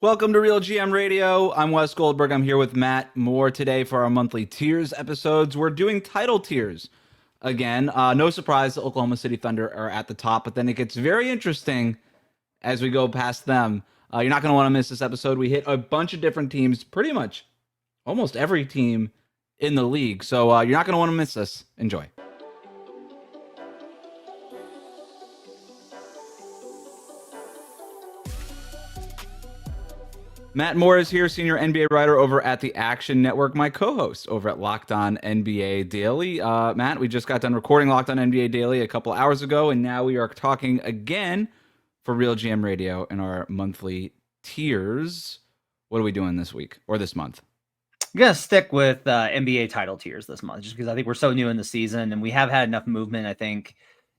Welcome to RealGM Radio. I'm Wes Goldberg. I'm here with Matt Moore today for our monthly tiers episodes. We're doing title tiers again. No surprise, the Oklahoma City Thunder are at the top, but then it gets very interesting as we go past them. You're not going to want to miss this episode. We hit a bunch of different teams, pretty much almost every team in the league. So you're not going to want to miss this. Enjoy. Matt Moore is here, senior NBA writer over at the Action Network, my co-host over at Locked On NBA Daily. Matt, we just got done recording Locked On NBA Daily a couple hours ago, and now we are talking again for RealGM Radio in our monthly tiers. What are we doing this week or this month? I'm going to stick with NBA title tiers this month, just because I think we're so new in the season, and we have had enough movement, I think,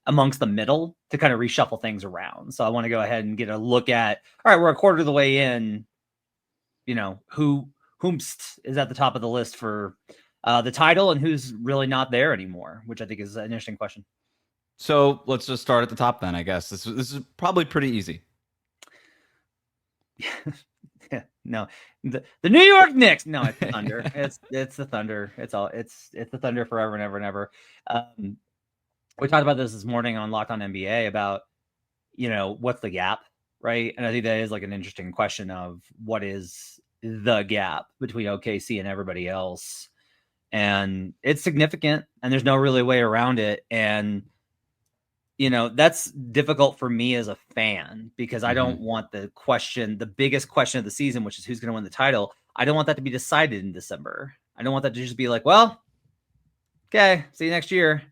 amongst the middle to kind of reshuffle things around. So I want to go ahead and get a look at, all right, we're a quarter of the way in. You know, whomst is at the top of the list for the title and who's really not there anymore, which I think is an interesting question. So let's just start at the top then, I guess. This is probably pretty easy. Yeah, no, the New York Knicks. No, it's the Thunder. it's the Thunder. It's the Thunder forever and ever and ever. We talked about this morning on Locked On NBA about, what's the gap, right? And I think that is like an interesting question of what is the gap between OKC and everybody else. And it's significant, and there's no really way around it. And, that's difficult for me as a fan, because I don't want the biggest question of the season, which is who's going to win the title. I don't want that to be decided in December. I don't want that to just be like, well, okay, see you next year.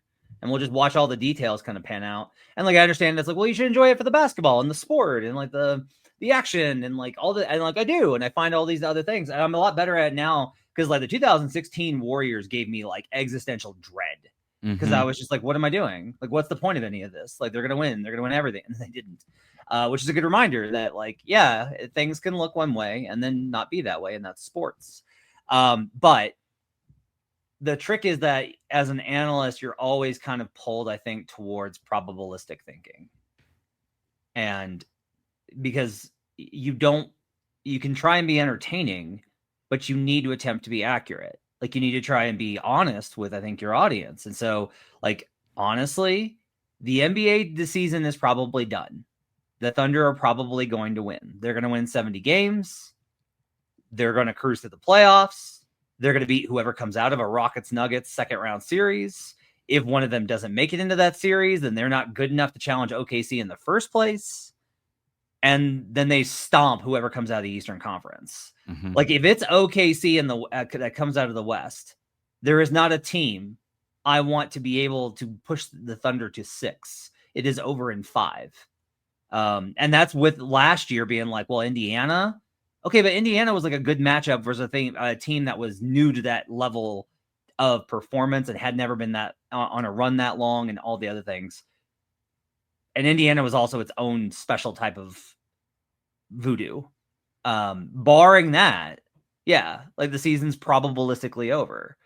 And we'll just watch all the details kind of pan out. And I understand that's like, well, you should enjoy it for the basketball and the sport and the action and all the, and I do. And I find all these other things. And I'm a lot better at it now, because the 2016 Warriors gave me existential dread, because I was just like, what am I doing? What's the point of any of this? They're going to win. They're going to win everything. And they didn't, which is a good reminder that yeah, things can look one way and then not be that way. And that's sports. But the trick is that as an analyst, you're always kind of pulled, I think, towards probabilistic thinking. And because you can try and be entertaining, but you need to attempt to be accurate. You need to try and be honest with, I think, your audience. And so, honestly, the NBA this season is probably done. The Thunder are probably going to win. They're going to win 70 games. They're going to cruise to the playoffs. They're going to beat whoever comes out of a Rockets-Nuggets second-round series. If one of them doesn't make it into that series, then they're not good enough to challenge OKC in the first place. And then they stomp whoever comes out of the Eastern Conference. If it's OKC that comes out of the West, there is not a team I want to be able to push the Thunder to 6. It is over in 5. And that's with last year being well, Indiana. Okay, but Indiana was a good matchup versus a team that was new to that level of performance and had never been that on a run that long and all the other things. And Indiana was also its own special type of voodoo. Barring that, yeah, the season's probabilistically over.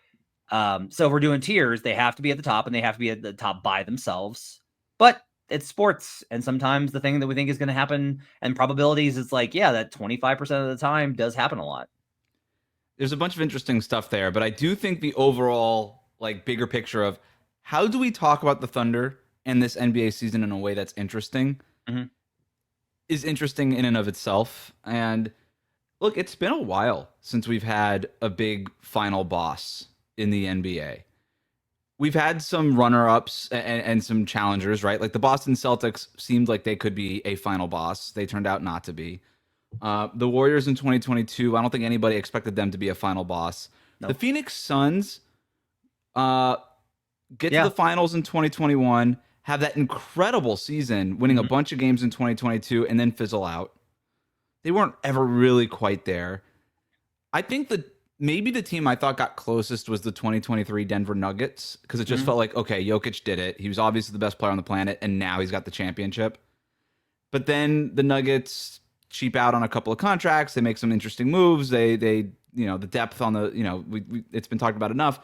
So if we're doing tiers, they have to be at the top, and they have to be at the top by themselves. But it's sports, and sometimes the thing that we think is going to happen and probabilities is yeah, that 25% of the time does happen a lot. There's a bunch of interesting stuff there, but I do think the overall bigger picture of how do we talk about the Thunder and this NBA season in a way that's interesting is interesting in and of itself. And look, it's been a while since we've had a big final boss in the NBA. We've had some runner-ups and some challengers, right? The Boston Celtics seemed like they could be a final boss. They turned out not to be. The Warriors in 2022, I don't think anybody expected them to be a final boss. Nope. The Phoenix Suns get to the finals in 2021, have that incredible season, winning a bunch of games in 2022, and then fizzle out. They weren't ever really quite there. I think that maybe the team I thought got closest was the 2023 Denver Nuggets, because it just felt like, okay, Jokic did it. He was obviously the best player on the planet, and now he's got the championship. But then the Nuggets cheap out on a couple of contracts. They make some interesting moves. They the depth on the, it's been talked about enough.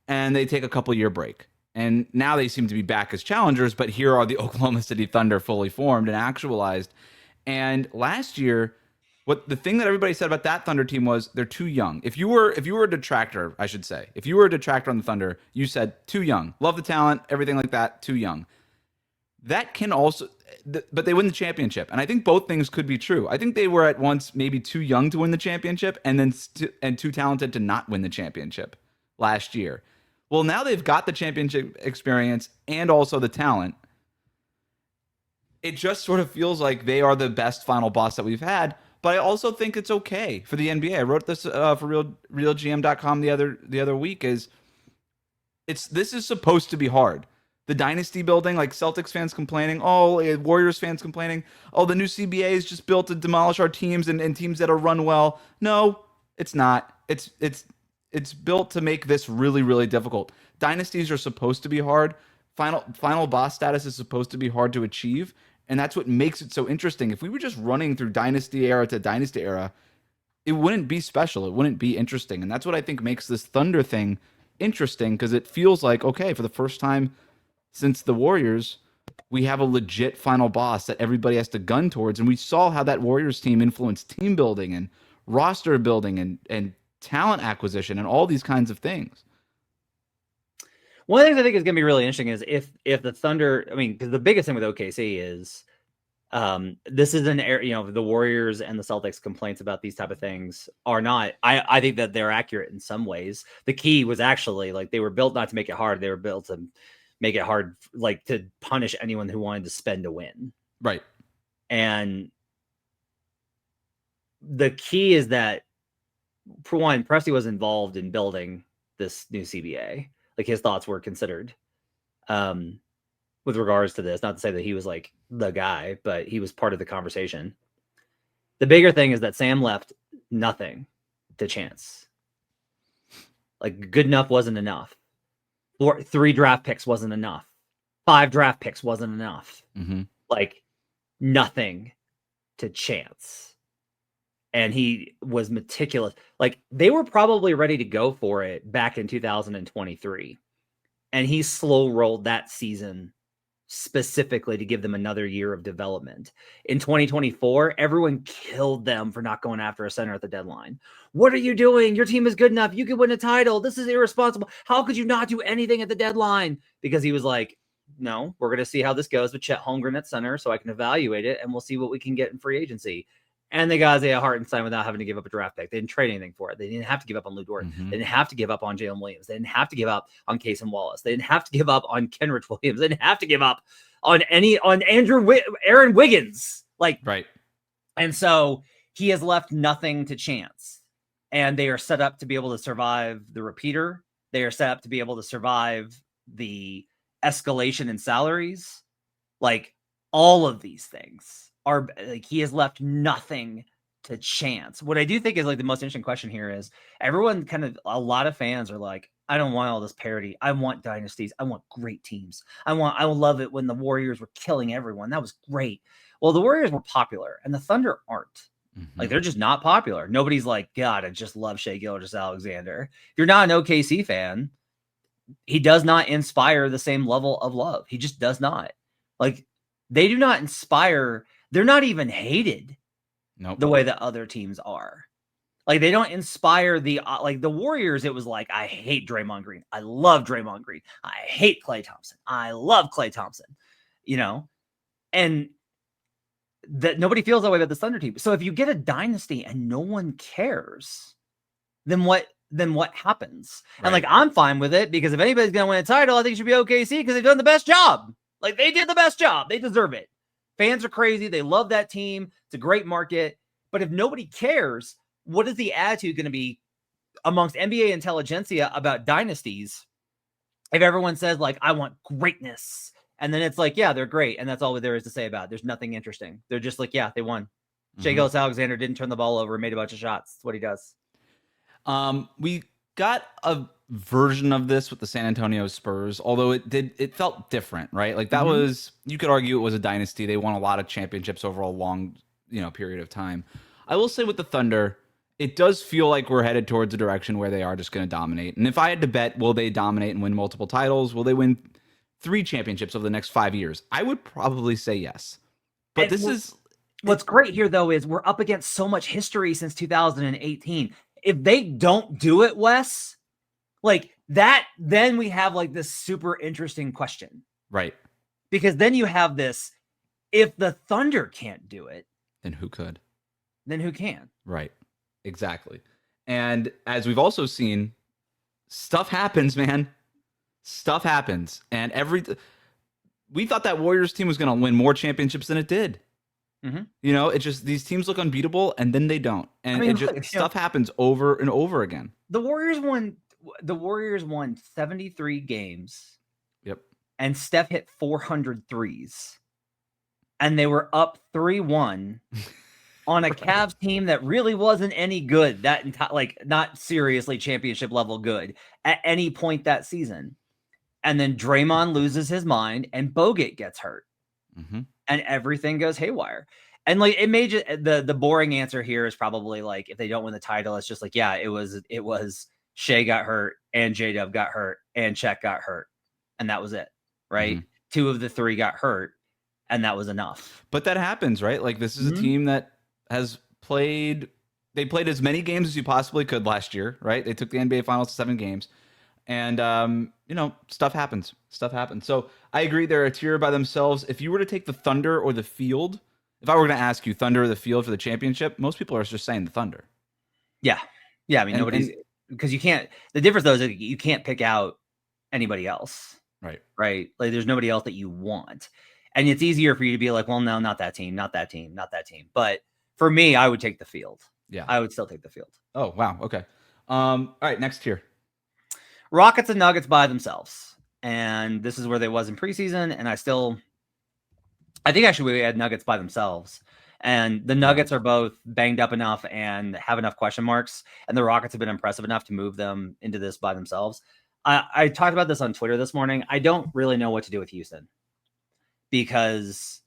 And they take a couple-year break. And now they seem to be back as challengers, but here are the Oklahoma City Thunder fully formed and actualized. And last year, What the thing that everybody said about that Thunder team was they're too young. If you were a detractor, I should say, if you were a detractor on the Thunder, you said too young. Love the talent, everything like that, too young. That can also, but they win the championship, and I think both things could be true. I think they were at once maybe too young to win the championship, and then and too talented to not win the championship last year. Well, now they've got the championship experience and also the talent. It just sort of feels like they are the best final boss that we've had. But I also think it's okay for the NBA. I wrote this for RealGM.com the other week. This is supposed to be hard. The dynasty building, like Celtics fans complaining, Warriors fans complaining, the new CBA is just built to demolish our teams and teams that are run well. No, it's not. It's built to make this really, really difficult. Dynasties are supposed to be hard. Final boss status is supposed to be hard to achieve. And that's what makes it so interesting. If we were just running through dynasty era to dynasty era, it wouldn't be special. It wouldn't be interesting. And that's what I think makes this Thunder thing interesting, because it feels like, okay, for the first time since the Warriors, we have a legit final boss that everybody has to gun towards. And we saw how that Warriors team influenced team building and roster building and talent acquisition and all these kinds of things. One of the things I think is going to be really interesting is if the Thunder, I mean, because the biggest thing with OKC is this is an area, the Warriors and the Celtics complaints about these type of things are not, I think that they're accurate in some ways. The key was actually like they were built not to make it hard. They were built to make it hard, like to punish anyone who wanted to spend to win. Right. And the key is that, for one, Presti was involved in building this new CBA. Like his thoughts were considered with regards to this. Not to say that he was like the guy, but he was part of the conversation. The bigger thing is that Sam left nothing to chance. Like good enough wasn't enough. 3 draft picks wasn't enough. 5 draft picks wasn't enough. Mm-hmm. Like nothing to chance. And he was meticulous. Like they were probably ready to go for it back in 2023. And he slow rolled that season specifically to give them another year of development. In 2024, everyone killed them for not going after a center at the deadline. What are you doing? Your team is good enough. You could win a title. This is irresponsible. How could you not do anything at the deadline? Because he was like, no, we're going to see how this goes with Chet Holmgren at center so I can evaluate it and we'll see what we can get in free agency. And they got Isaiah Hartenstein without having to give up a draft pick. They didn't trade anything for it. They didn't have to give up on Lou Dort. Mm-hmm. They didn't have to give up on Jalen Williams. They didn't have to give up on Cason Wallace. They didn't have to give up on Kenrich Williams. They didn't have to give up on Aaron Wiggins. Like, right. And so he has left nothing to chance. And they are set up to be able to survive the repeater. They are set up to be able to survive the escalation in salaries. Like all of these things. Are like he has left nothing to chance. What I do think is like the most interesting question here is everyone a lot of fans are like, I don't want all this parity. I want dynasties. I want great teams. I love it when the Warriors were killing everyone. That was great. Well, the Warriors were popular and the Thunder aren't. Mm-hmm. Like they're just not popular. Nobody's like, God, I just love Shai Gilgeous-Alexander. If you're not an OKC fan, he does not inspire the same level of love. He just does not. Like they do not inspire. They're not even hated the way that other teams are. Like they don't inspire like the Warriors. It was like, I hate Draymond Green. I love Draymond Green. I hate Klay Thompson. I love Klay Thompson, and that nobody feels that way about the Thunder team. So if you get a dynasty and no one cares, then what happens? Right. And like, I'm fine with it because if anybody's going to win a title, I think it should be OKC because they've done the best job. Like they did the best job. They deserve it. Fans are crazy. They love that team. It's a great market. But if nobody cares, what is the attitude going to be amongst NBA intelligentsia about dynasties? If everyone says like, I want greatness. And then it's like, yeah, they're great. And that's all there is to say about it. There's nothing interesting. They're just like, yeah, they won. Mm-hmm. Shai Gilgeous-Alexander didn't turn the ball over and made a bunch of shots. That's what he does. We got a version of this with the San Antonio Spurs, although it felt different, right? Like that mm-hmm. was, you could argue it was a dynasty. They won a lot of championships over a long, period of time. I will say with the Thunder, it does feel like we're headed towards a direction where they are just going to dominate. And if I had to bet, will they dominate and win multiple titles? Will they win 3 championships over the next 5 years? I would probably say yes. But What's great here, though, is we're up against so much history since 2018. If they don't do it, Wes, like that, then we have like this super interesting question. Right. Because then you have this, if the Thunder can't do it, then who could? Then who can? Right. Exactly. And as we've also seen, stuff happens, man. Stuff happens. And we thought that Warriors team was going to win more championships than it did. Mm-hmm. You know, it's just these teams look unbeatable and then they don't. And stuff happens over and over again. The Warriors won 73 games. Yep. And Steph hit 400 threes. And they were up 3-1 on a Cavs team that really wasn't any good, not seriously championship level good at any point that season. And then Draymond loses his mind and Bogut gets hurt. Mm-hmm. And everything goes haywire. And like it made the boring answer here is probably like if they don't win the title, it's just like, yeah, it was Shea got hurt and J-Dub got hurt and Chet got hurt. And that was it. Right. Mm-hmm. 2 of the 3 got hurt. And that was enough. But that happens, right? Like this is a team that has played as many games as you possibly could last year, right? They took the NBA Finals to 7 games. And, stuff happens. Stuff happens. So I agree they're a tier by themselves. If you were to take the Thunder or the Field, if I were going to ask you Thunder or the Field for the championship, most people are just saying the Thunder. Yeah. Yeah. I mean, because you can't, the difference though is that you can't pick out anybody else. Right. Right. Like there's nobody else that you want. And it's easier for you to be like, well, no, not that team, not that team, not that team. But for me, I would take the Field. Yeah. I would still take the Field. Oh, wow. Okay. All right. Next tier. Rockets and Nuggets by themselves. And this is where they was in preseason. And I think actually we had Nuggets by themselves. And the Nuggets are both banged up enough and have enough question marks. And the Rockets have been impressive enough to move them into this by themselves. I talked about this on Twitter this morning. I don't really know what to do with Houston. Because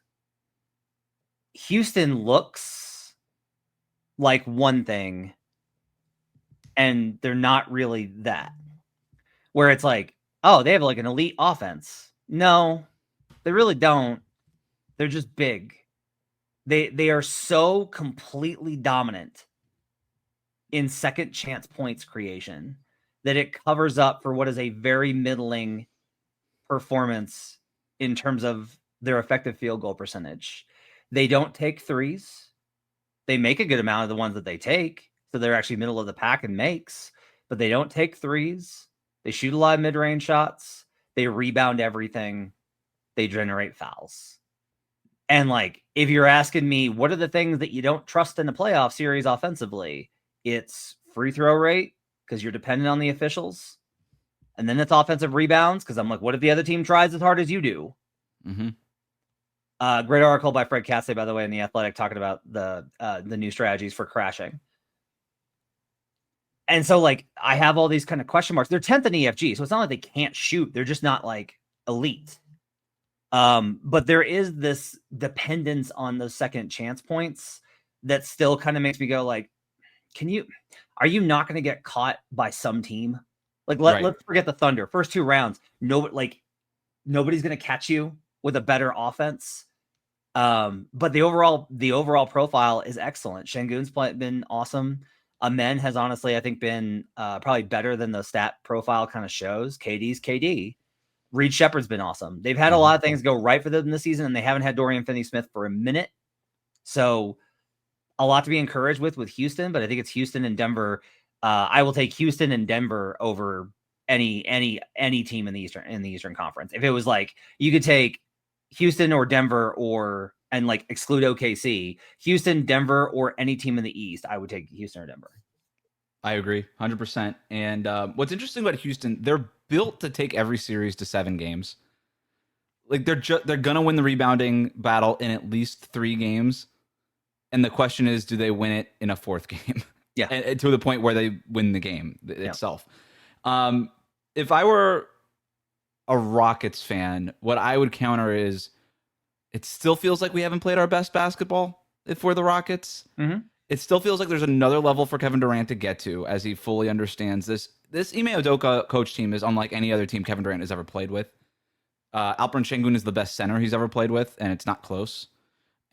Houston looks like one thing and they're not really that. Where it's like, oh, they have like an elite offense. No, they really don't. They're just big. They are so completely dominant in second chance points creation that it covers up for what is a very middling performance in terms of their effective field goal percentage. They don't take threes. They make a good amount of the ones that they take. So they're actually middle of the pack in makes, but they don't take threes. They shoot a lot of mid-range shots. They rebound everything. They generate fouls. And like, if you're asking me, what are the things that you don't trust in a playoff series offensively? It's free throw rate, because you're dependent on the officials. And then it's offensive rebounds, because I'm like, what if the other team tries as hard as you do? Mm-hmm. Great article by Fred Cassidy, by the way, in The Athletic, talking about the new strategies for crashing. And so, like, I have all these kind of question marks. They're 10th in EFG, so it's not like they can't shoot. They're just not, like, elite. But there is this dependence on those second chance points that still kind of makes me go, like, are you not going to get caught by some team? Like, let's forget the Thunder. First 2 rounds, nobody's going to catch you with a better offense. But the overall profile is excellent. Şengün's been awesome. Amen has honestly, I think, been probably better than the stat profile kind of shows. KD's KD. Reed Shepherd's been awesome. They've had a lot of things go right for them this season, and they haven't had Dorian Finney-Smith for a minute. So a lot to be encouraged with Houston, but I think it's Houston and Denver. I will take Houston and Denver over any team in the Eastern Conference. If it was like you could take Houston or Denver and like exclude OKC, Houston, Denver, or any team in the East, I would take Houston or Denver. I agree 100%. And what's interesting about Houston, they're built to take every series to 7 games. Like they're going to win the rebounding battle in at least 3 games. And the question is, do they win it in a 4th game? Yeah. And to the point where they win the game itself. If I were a Rockets fan, what I would counter is it still feels like we haven't played our best basketball if we're the Rockets. Mm-hmm. It still feels like there's another level for Kevin Durant to get to as he fully understands this. This Ime Udoka coach team is unlike any other team Kevin Durant has ever played with. Alperen Şengün is the best center he's ever played with, and it's not close.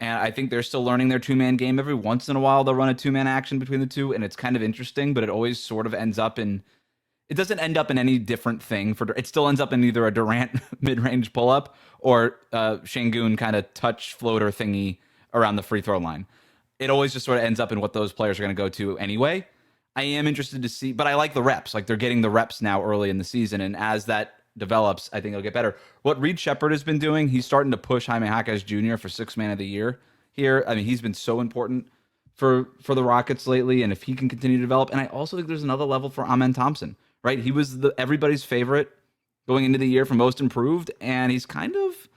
And I think they're still learning their two-man game. Every once in a while, they'll run a two-man action between the two, and it's kind of interesting, but it always sort of ends up in it doesn't end up in any different thing. It still ends up in either a Durant mid-range pull-up or Şengün kind of touch floater thingy around the free throw line. It always just sort of ends up in what those players are going to go to anyway. I am interested to see, but I like the reps. Like they're getting the reps now early in the season, and as that develops, I think it'll get better. What Reed Shepherd has been doing, he's starting to push Jaime Jaquez Jr. for Sixth Man of the Year here. I mean, he's been so important for the Rockets lately, and if he can continue to develop, and I also think there's another level for Amen Thompson, right? He was everybody's favorite going into the year for most improved, and he's kind of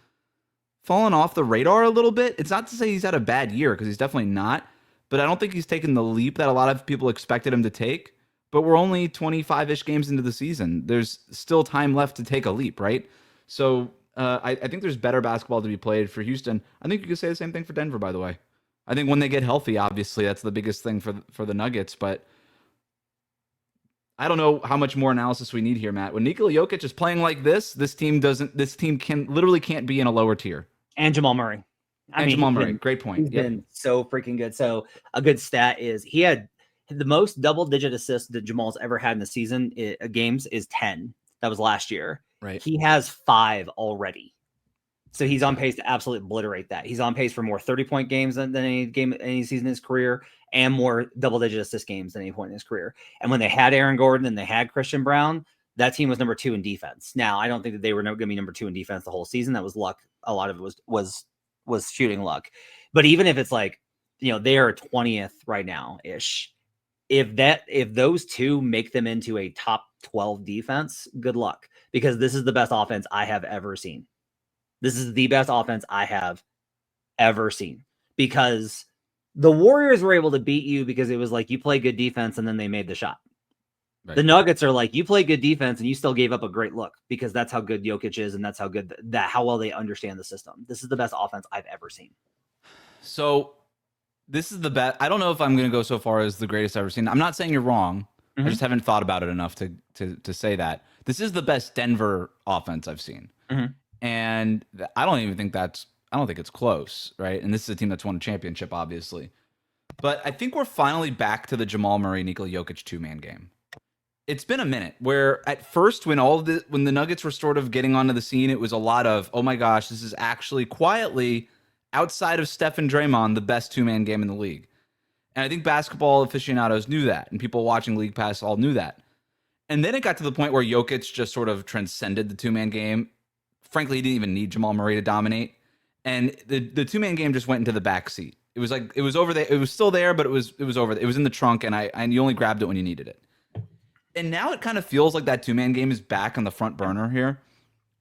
fallen off the radar a little bit. It's not to say he's had a bad year, because he's definitely not, but I don't think he's taken the leap that a lot of people expected him to take. But we're only 25-ish games into the season. There's still time left to take a leap, right? So I think there's better basketball to be played for Houston. I think you could say the same thing for Denver, by the way. I think when they get healthy, obviously, that's the biggest thing for the Nuggets. But I don't know how much more analysis we need here, Matt. When Nikola Jokic is playing like this team can't be in a lower tier. And Jamal Murray. Jamal Murray, great point. He's been so freaking good. So a good stat is he had the most double-digit assists that Jamal's ever had in the season games is 10. That was last year. Right. He has 5 already. So he's on pace to absolutely obliterate that. He's on pace for more 30-point games than any season in his career, and more double-digit assist games than any point in his career. And when they had Aaron Gordon and they had Christian Brown, that team was number 2 in defense. Now, I don't think that they were going to be number 2 in defense the whole season. That was luck. A lot of it was shooting luck. But even if it's like, they are 20th right now ish. If those two make them into a top 12 defense, good luck, because this is the best offense I have ever seen. This is the best offense I have ever seen, because the Warriors were able to beat you because it was like you play good defense and then they made the shot. Right. The Nuggets are like, you play good defense and you still gave up a great look, because that's how good Jokic is, and that's how good how well they understand the system. This is the best offense I've ever seen. So this is the best. I don't know if I'm going to go so far as the greatest I've ever seen. I'm not saying you're wrong. Mm-hmm. I just haven't thought about it enough to say that. This is the best Denver offense I've seen. Mm-hmm. And I don't think it's close, right? And this is a team that's won a championship, obviously. But I think we're finally back to the Jamal Murray, Nikola Jokic two-man game. It's been a minute where at first when the Nuggets were sort of getting onto the scene, it was a lot of, oh my gosh, this is actually quietly, outside of Steph and Draymond, the best two-man game in the league. And I think basketball aficionados knew that, and people watching League Pass all knew that. And then it got to the point where Jokic just sort of transcended the two-man game. Frankly, he didn't even need Jamal Murray to dominate. And the two-man game just went into the back seat. It was like, it was over there. It was still there, but it was over there. It was in the trunk, and you only grabbed it when you needed it. And now it kind of feels like that two-man game is back on the front burner here,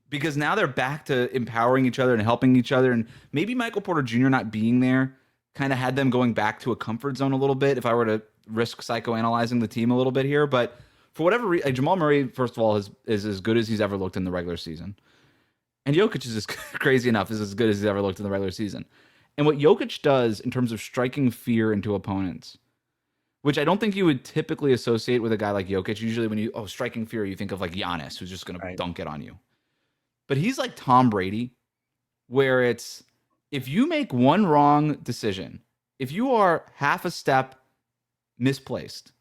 because now they're back to empowering each other and helping each other. And maybe Michael Porter Jr. not being there kind of had them going back to a comfort zone a little bit, if I were to risk psychoanalyzing the team a little bit here. But for whatever reason, Jamal Murray, first of all, is as good as he's ever looked in the regular season. And Jokic is just crazy enough, is as good as he's ever looked in the regular season. And what Jokic does in terms of striking fear into opponents, which I don't think you would typically associate with a guy like Jokic. Usually when striking fear, you think of like Giannis, who's just going to dunk it on you. But he's like Tom Brady, where it's, if you make one wrong decision, if you are half a step misplaced,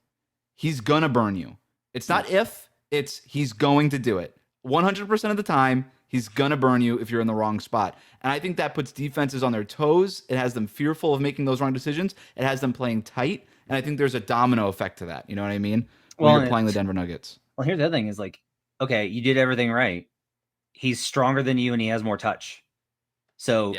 he's going to burn you. It's not if, it's he's going to do it. 100% of the time, he's going to burn you if you're in the wrong spot. And I think that puts defenses on their toes. It has them fearful of making those wrong decisions. It has them playing tight. And I think there's a domino effect to that. You know what I mean? When you're playing the Denver Nuggets. Well, here's the other thing is like, okay, you did everything right. He's stronger than you and he has more touch. So,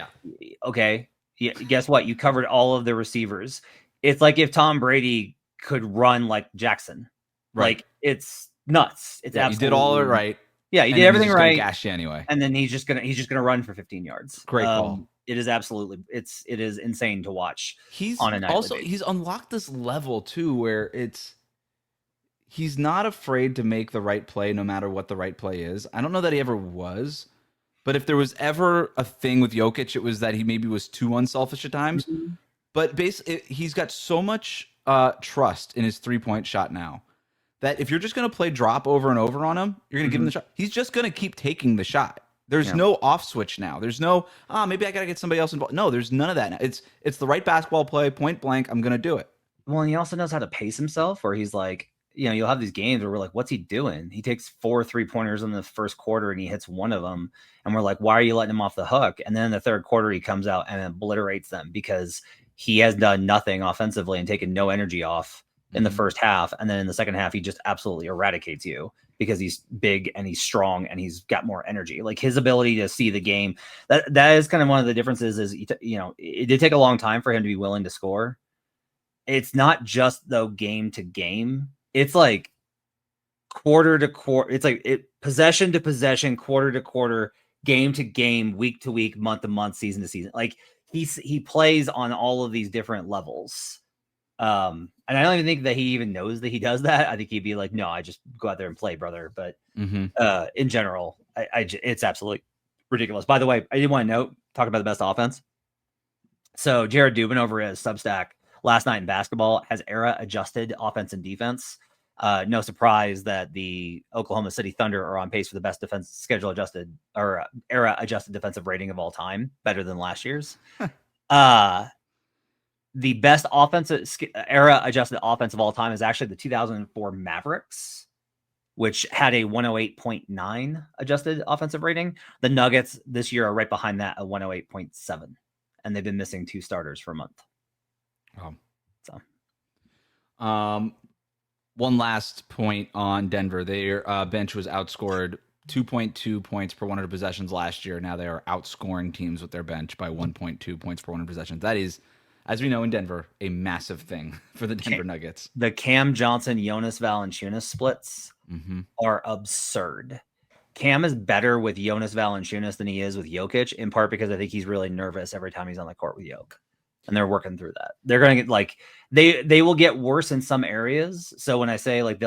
okay, guess what? You covered all of the receivers. It's like if Tom Brady could run like Jackson. Right. Like, it's nuts. It's absolutely. You did all it right. Yeah, you did everything right. Gash you anyway. And then he's just gonna run for 15 yards. Great call. It is absolutely it is insane to watch. He's unlocked this level too, where he's not afraid to make the right play no matter what the right play is. I don't know that he ever was, but if there was ever a thing with Jokic, it was that he maybe was too unselfish at times. Mm-hmm. But basically, he's got so much trust in his three-point shot now that if you're just going to play drop over and over on him, you're going to give him the shot. He's just going to keep taking the shot. There's no off switch now. There's no maybe I gotta get somebody else involved. No, there's none of that now. It's the right basketball play, point blank. I'm gonna do it. Well, and he also knows how to pace himself. Where he's like, you'll have these games where we're like, what's he doing? He takes 4 3-pointers in the first quarter and he hits one of them, and we're like, why are you letting him off the hook? And then in the third quarter, he comes out and obliterates them because he has done nothing offensively and taken no energy off in the first half, and then in the second half, he just absolutely eradicates you. Because he's big and he's strong and he's got more energy. Like his ability to see the game, that is kind of one of the differences. Is it did take a long time for him to be willing to score. It's not just though game to game. It's like quarter to quarter. It's like possession to possession, quarter to quarter, game to game, week to week, month to month, season to season. Like he plays on all of these different levels. And I don't even think that he even knows that he does that. I think he'd be like, no, I just go out there and play, brother. But in general, it's absolutely ridiculous. By the way, I did want to talk about the best offense. So Jared Dubin over at Substack last night in basketball has era adjusted offense and defense. No surprise that the Oklahoma City Thunder are on pace for the best defense schedule adjusted or era adjusted defensive rating of all time, better than last year's. The best era adjusted offense of all time is actually the 2004 Mavericks, which had a 108.9 adjusted offensive rating. The Nuggets this year are right behind that at 108.7, and they've been missing 2 starters for a month. Wow. So, one last point on Denver. Their bench was outscored 2.2 points per 100 possessions last year. Now they are outscoring teams with their bench by 1.2 points per 100 possessions. That is, as we know in Denver, a massive thing for the Denver Nuggets. The Cam Johnson, Jonas Valanciunas splits are absurd. Cam is better with Jonas Valanciunas than he is with Jokic, in part because I think he's really nervous every time he's on the court with Jokic. And they're working through that. They're going to get like, they will get worse in some areas. So when I say like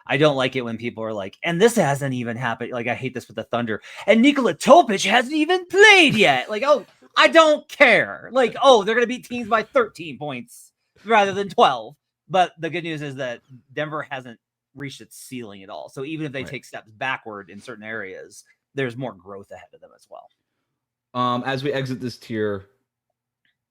I don't like it when people are like, and this hasn't even happened. Like I hate this with the Thunder. And Nikola Topic hasn't even played yet. Like, oh, I don't care. Like, oh, they're going to beat teams by 13 points rather than 12. But the good news is that Denver hasn't reached its ceiling at all. So even if they take steps backward in certain areas, there's more growth ahead of them as well. As we exit this tier,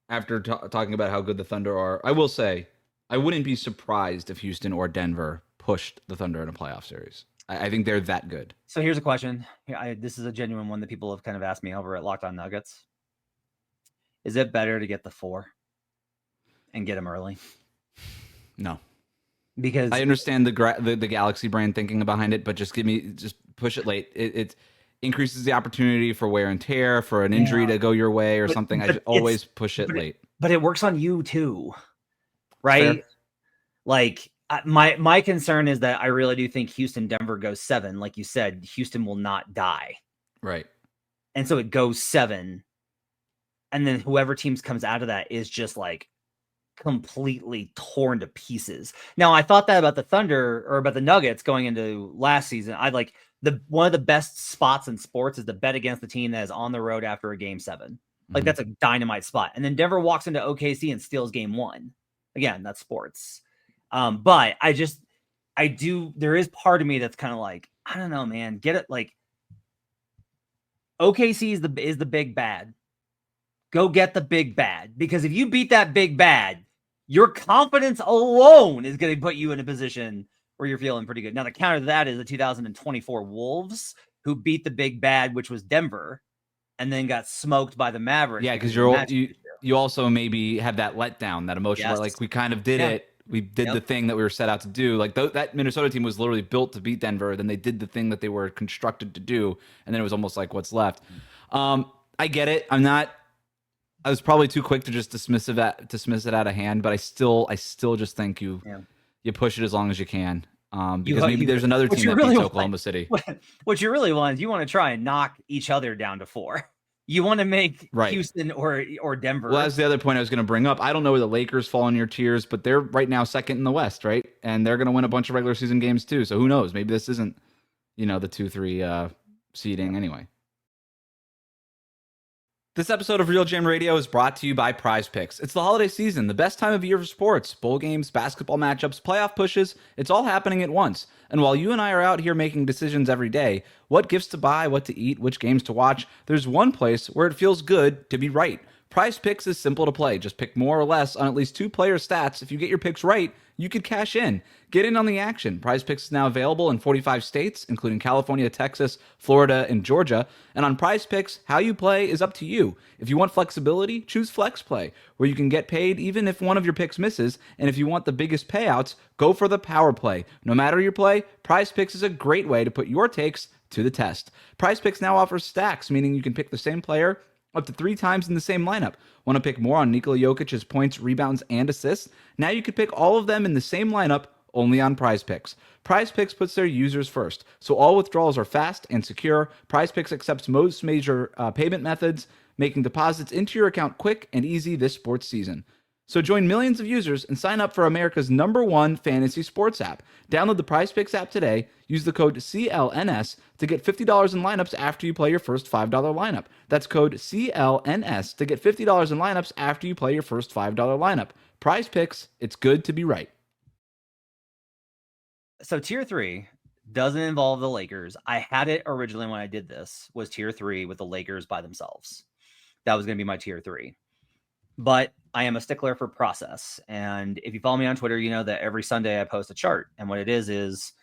after talking about how good the Thunder are, I will say I wouldn't be surprised if Houston or Denver pushed the Thunder in a playoff series. I think they're that good. So here's a question. This is a genuine one that people have kind of asked me over at Locked On Nuggets. Is it better to get the 4 and get them early? No, because I understand the Galaxy brand thinking behind it, but just push it late. It increases the opportunity for wear and tear, for an injury to go your way or something. I always push it late. But it works on you too, right? Fair. Like my concern is that I really do think Houston Denver goes 7. Like you said, Houston will not die, right? And so it goes 7. And then whoever teams comes out of that is just like completely torn to pieces. Now, I thought that about the Thunder or about the Nuggets going into last season. I like one of the best spots in sports is to bet against the team that is on the road after a game 7. Like that's a dynamite spot. And then Denver walks into OKC and steals game 1. Again, that's sports. But there is part of me that's kind of like, I don't know, man, get it. Like OKC is the big bad. Go get the big bad, because if you beat that big bad, your confidence alone is going to put you in a position where you're feeling pretty good. Now, the counter to that is the 2024 Wolves, who beat the big bad, which was Denver, and then got smoked by the Mavericks. Yeah, because you also maybe have that letdown, that emotional, like we kind of did it. We did the thing that we were set out to do. Like that Minnesota team was literally built to beat Denver. Then they did the thing that they were constructed to do, and then it was almost like what's left. I get it. I was probably too quick to just dismiss it out of hand, but I still just think you push it as long as you can. Because maybe there's another team that beats Oklahoma City. What you really want is you want to try and knock each other down to 4. You want to make Houston or Denver. Well, that's the other point I was going to bring up. I don't know where the Lakers fall in your tiers, but they're right now second in the West, right? And they're going to win a bunch of regular season games too. So who knows? Maybe this isn't, the 2-3 seeding anyway. This episode of RealGM Radio is brought to you by Prize Picks. It's the holiday season, the best time of year for sports. Bowl games, basketball matchups, playoff pushes, it's all happening at once. And while you and I are out here making decisions every day, what gifts to buy, what to eat, which games to watch, there's one place where it feels good to be right. Prize Picks is simple to play. Just pick more or less on at least 2 player stats. If you get your picks right, you could cash in. Get in on the action. Prize Picks is now available in 45 states, including California, Texas, Florida, and Georgia. And on Prize Picks, how you play is up to you. If you want flexibility, choose Flex Play, where you can get paid even if one of your picks misses. And if you want the biggest payouts, go for the Power Play. No matter your play, Prize Picks is a great way to put your takes to the test. Prize Picks now offers stacks, meaning you can pick the same player up to 3 times in the same lineup. Want to pick more on Nikola Jokic's points, rebounds, and assists? Now you can pick all of them in the same lineup only on Prize Picks. Prize Picks puts their users first, so all withdrawals are fast and secure. Prize Picks accepts most major payment methods, making deposits into your account quick and easy this sports season. So join millions of users and sign up for America's #1 fantasy sports app. Download the Prize Picks app today. Use the code CLNS to get $50 in lineups after you play your first $5 lineup. That's code CLNS to get $50 in lineups after you play your first $5 lineup. Prize Picks, it's good to be right. So tier 3 doesn't involve the Lakers. I had it originally when I did this, was tier 3 with the Lakers by themselves. That was going to be my tier 3. But I am a stickler for process. And if you follow me on Twitter, you know that every Sunday I post a chart. And what it is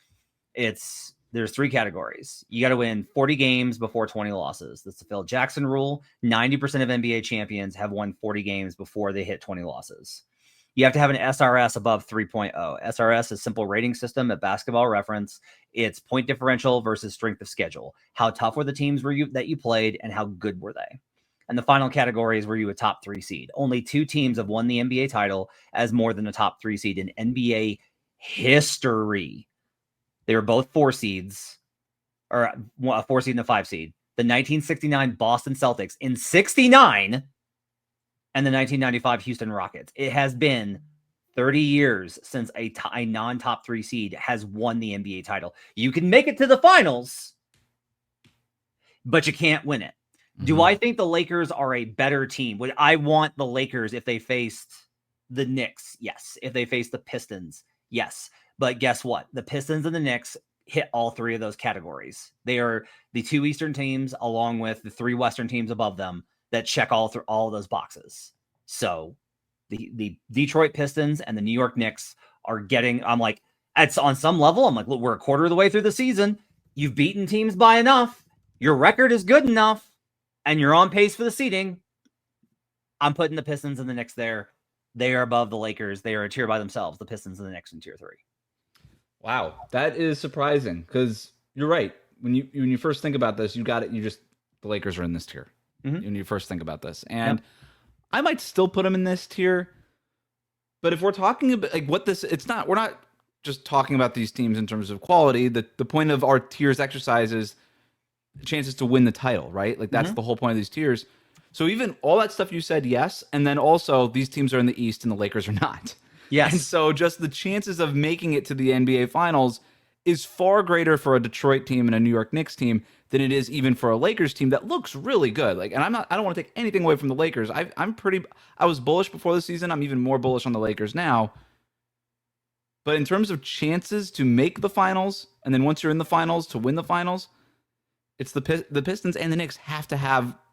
there's 3 categories. You got to win 40 games before 20 losses. That's the Phil Jackson rule. 90% of NBA champions have won 40 games before they hit 20 losses. You have to have an SRS above 3.0. SRS is simple rating system at Basketball Reference. It's point differential versus strength of schedule. How tough were the teams that you played, and how good were they? And the final category is, were you a top 3 seed? Only 2 teams have won the NBA title as more than a top 3 seed in NBA history. They were both 4 seeds, or a 4 seed and a 5 seed. The 1969 Boston Celtics in 69 and the 1995 Houston Rockets. It has been 30 years since a non-top 3 seed has won the NBA title. You can make it to the finals, but you can't win it. Do I think the Lakers are a better team? Would I want the Lakers if they faced the Knicks? Yes. If they faced the Pistons? Yes. But guess what? The Pistons and the Knicks hit all 3 of those categories. They are the 2 Eastern teams along with the 3 Western teams above them that check all of those boxes. So the Detroit Pistons and the New York Knicks are getting, I'm like, it's on some level, I'm like, look, we're a quarter of the way through the season. You've beaten teams by enough. Your record is good enough. And you're on pace for the seeding. I'm putting the Pistons and the Knicks there. They are above the Lakers. They are a tier by themselves. The Pistons and the Knicks in tier 3. Wow, that is surprising because you're right. When you first think about this, the Lakers are in this tier. Mm-hmm. When you first think about this, and I might still put them in this tier. But if we're talking about we're not just talking about these teams in terms of quality. The point of our tiers exercise is chances to win the title, right? Like that's the whole point of these tiers. So even all that stuff you said, yes, and then also these teams are in the East and the Lakers are not. Yes. And so just the chances of making it to the NBA Finals is far greater for a Detroit team and a New York Knicks team than it is even for a Lakers team that looks really good. Like, and I don't want to take anything away from the Lakers. I was bullish before the season. I'm even more bullish on the Lakers now. But in terms of chances to make the finals, and then once you're in the finals to win the finals, it's the Pistons and the Knicks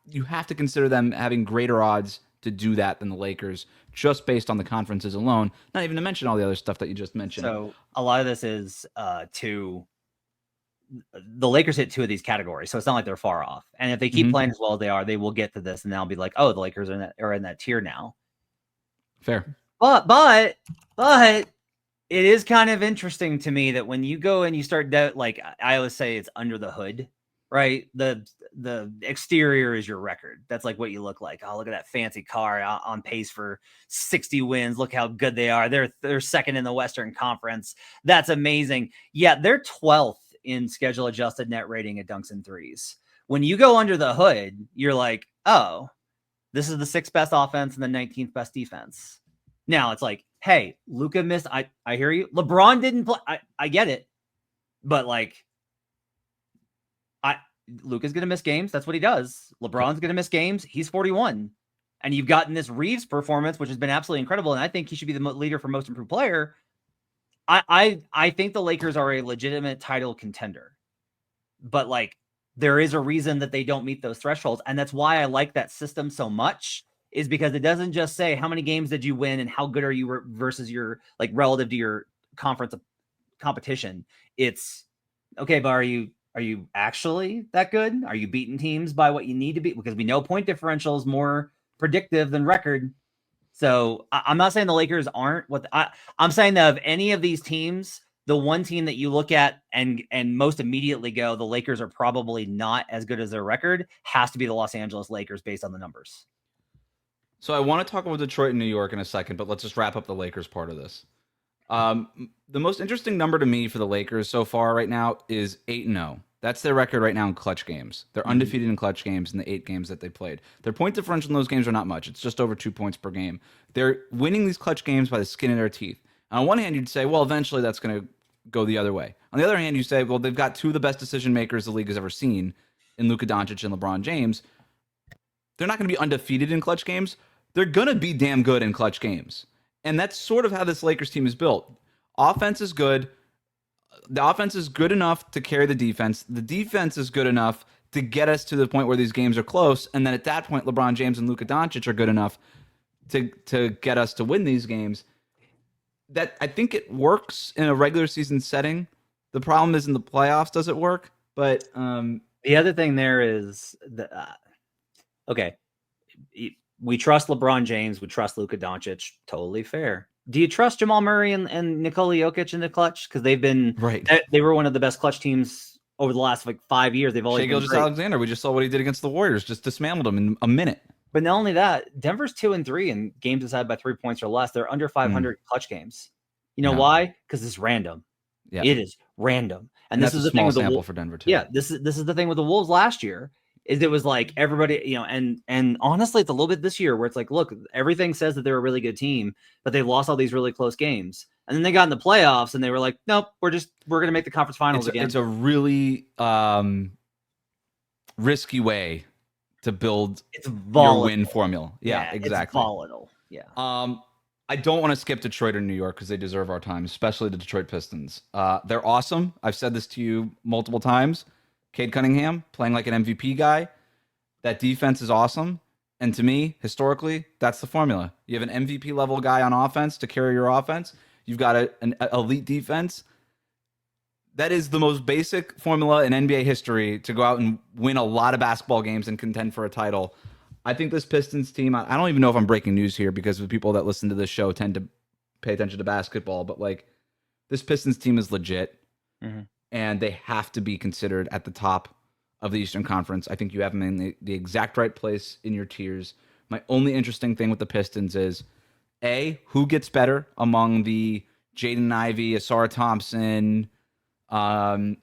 you have to consider them having greater odds to do that than the Lakers, just based on the conferences alone. Not even to mention all the other stuff that you just mentioned. So a lot of this is the Lakers hit 2 of these categories, so it's not like they're far off. And if they keep playing as well as they are, they will get to this, and they'll be like, oh, the Lakers are in that tier now. Fair. But it is kind of interesting to me that when you go and you start like I always say, it's under the hood. Right, the exterior is your record. That's like what you look like. Oh, look at that fancy car on pace for 60 wins. Look how good they are. They're second in the Western Conference. That's amazing. Yeah, they're 12th in schedule adjusted net rating at dunks and threes. When you go under the hood, you're like, oh, this is the 6th best offense and the 19th best defense. Now it's like, hey, Luka missed. I hear you. LeBron didn't play. I get it, but like. Luka's going to miss games. That's what he does. LeBron's going to miss games. He's 41. And you've gotten this Reeves performance, which has been absolutely incredible. And I think he should be the leader for most improved player. I think the Lakers are a legitimate title contender. But like, there is a reason that they don't meet those thresholds. And that's why I like that system so much, is because it doesn't just say how many games did you win and how good are you versus your, like, relative to your conference competition. It's okay, but are you actually that good? Are you beating teams by what you need to beat? Because we know point differential is more predictive than record. So I'm not saying the Lakers aren't what I'm saying that of any of these teams, the one team that you look at and most immediately go, the Lakers are probably not as good as their record, has to be the Los Angeles Lakers based on the numbers. So I want to talk about Detroit and New York in a second, but let's just wrap up the Lakers part of this. The most interesting number to me for the Lakers so far right now is 8-0. That's their record right now in clutch games. They're undefeated in clutch games in the 8 games that they played. Their point differential in those games are not much. It's just over 2 points per game. They're winning these clutch games by the skin of their teeth. On one hand, you'd say, well, eventually that's going to go the other way. On the other hand, you say, well, they've got 2 of the best decision makers the league has ever seen in Luka Doncic and LeBron James. They're not going to be undefeated in clutch games. They're going to be damn good in clutch games. And that's sort of how this Lakers team is built. Offense is good. The offense is good enough to carry the defense. The defense is good enough to get us to the point where these games are close. And then at that point, LeBron James and Luka Doncic are good enough to get us to win these games. That I think it works in a regular season setting. The problem is in the playoffs, does it work? But the other thing there is okay, we trust LeBron James, we trust Luka Doncic, totally fair. Do you trust Jamal Murray and Nikola Jokic in the clutch? Because they've been they were one of the best clutch teams over the last 5 years. They've always Shai Gilgeous-Alexander. We just saw what he did against the Warriors. Just dismantled them in a minute. But not only that, Denver's 2-3 in games decided by 3 points or less. They're under 500 clutch games. You know why? Because it's random. Yeah. It is random. And this is the thing with the Wolves for Denver too. Yeah, this is the thing with the Wolves last year. Is it was like everybody, and honestly, it's a little bit this year where it's like, look, everything says that they're a really good team, but they lost all these really close games. And then they got in the playoffs and they were like, nope, we're going to make the conference finals again. It's a really risky way to build your win formula. Yeah, exactly. It's volatile. Yeah. I don't want to skip Detroit or New York because they deserve our time, especially the Detroit Pistons. They're awesome. I've said this to you multiple times. Cade Cunningham playing like an MVP guy. That defense is awesome. And to me, historically, that's the formula. You have an MVP level guy on offense to carry your offense. You've got an elite defense. That is the most basic formula in NBA history to go out and win a lot of basketball games and contend for a title. I think this Pistons team, I don't even know if I'm breaking news here because the people that listen to this show tend to pay attention to basketball, but like this Pistons team is legit. Mm-hmm. And they have to be considered at the top of the Eastern Conference. I think you have them in the exact right place in your tiers. My only interesting thing with the Pistons is, A, who gets better among the Jaden Ivey, Asara Thompson, Ron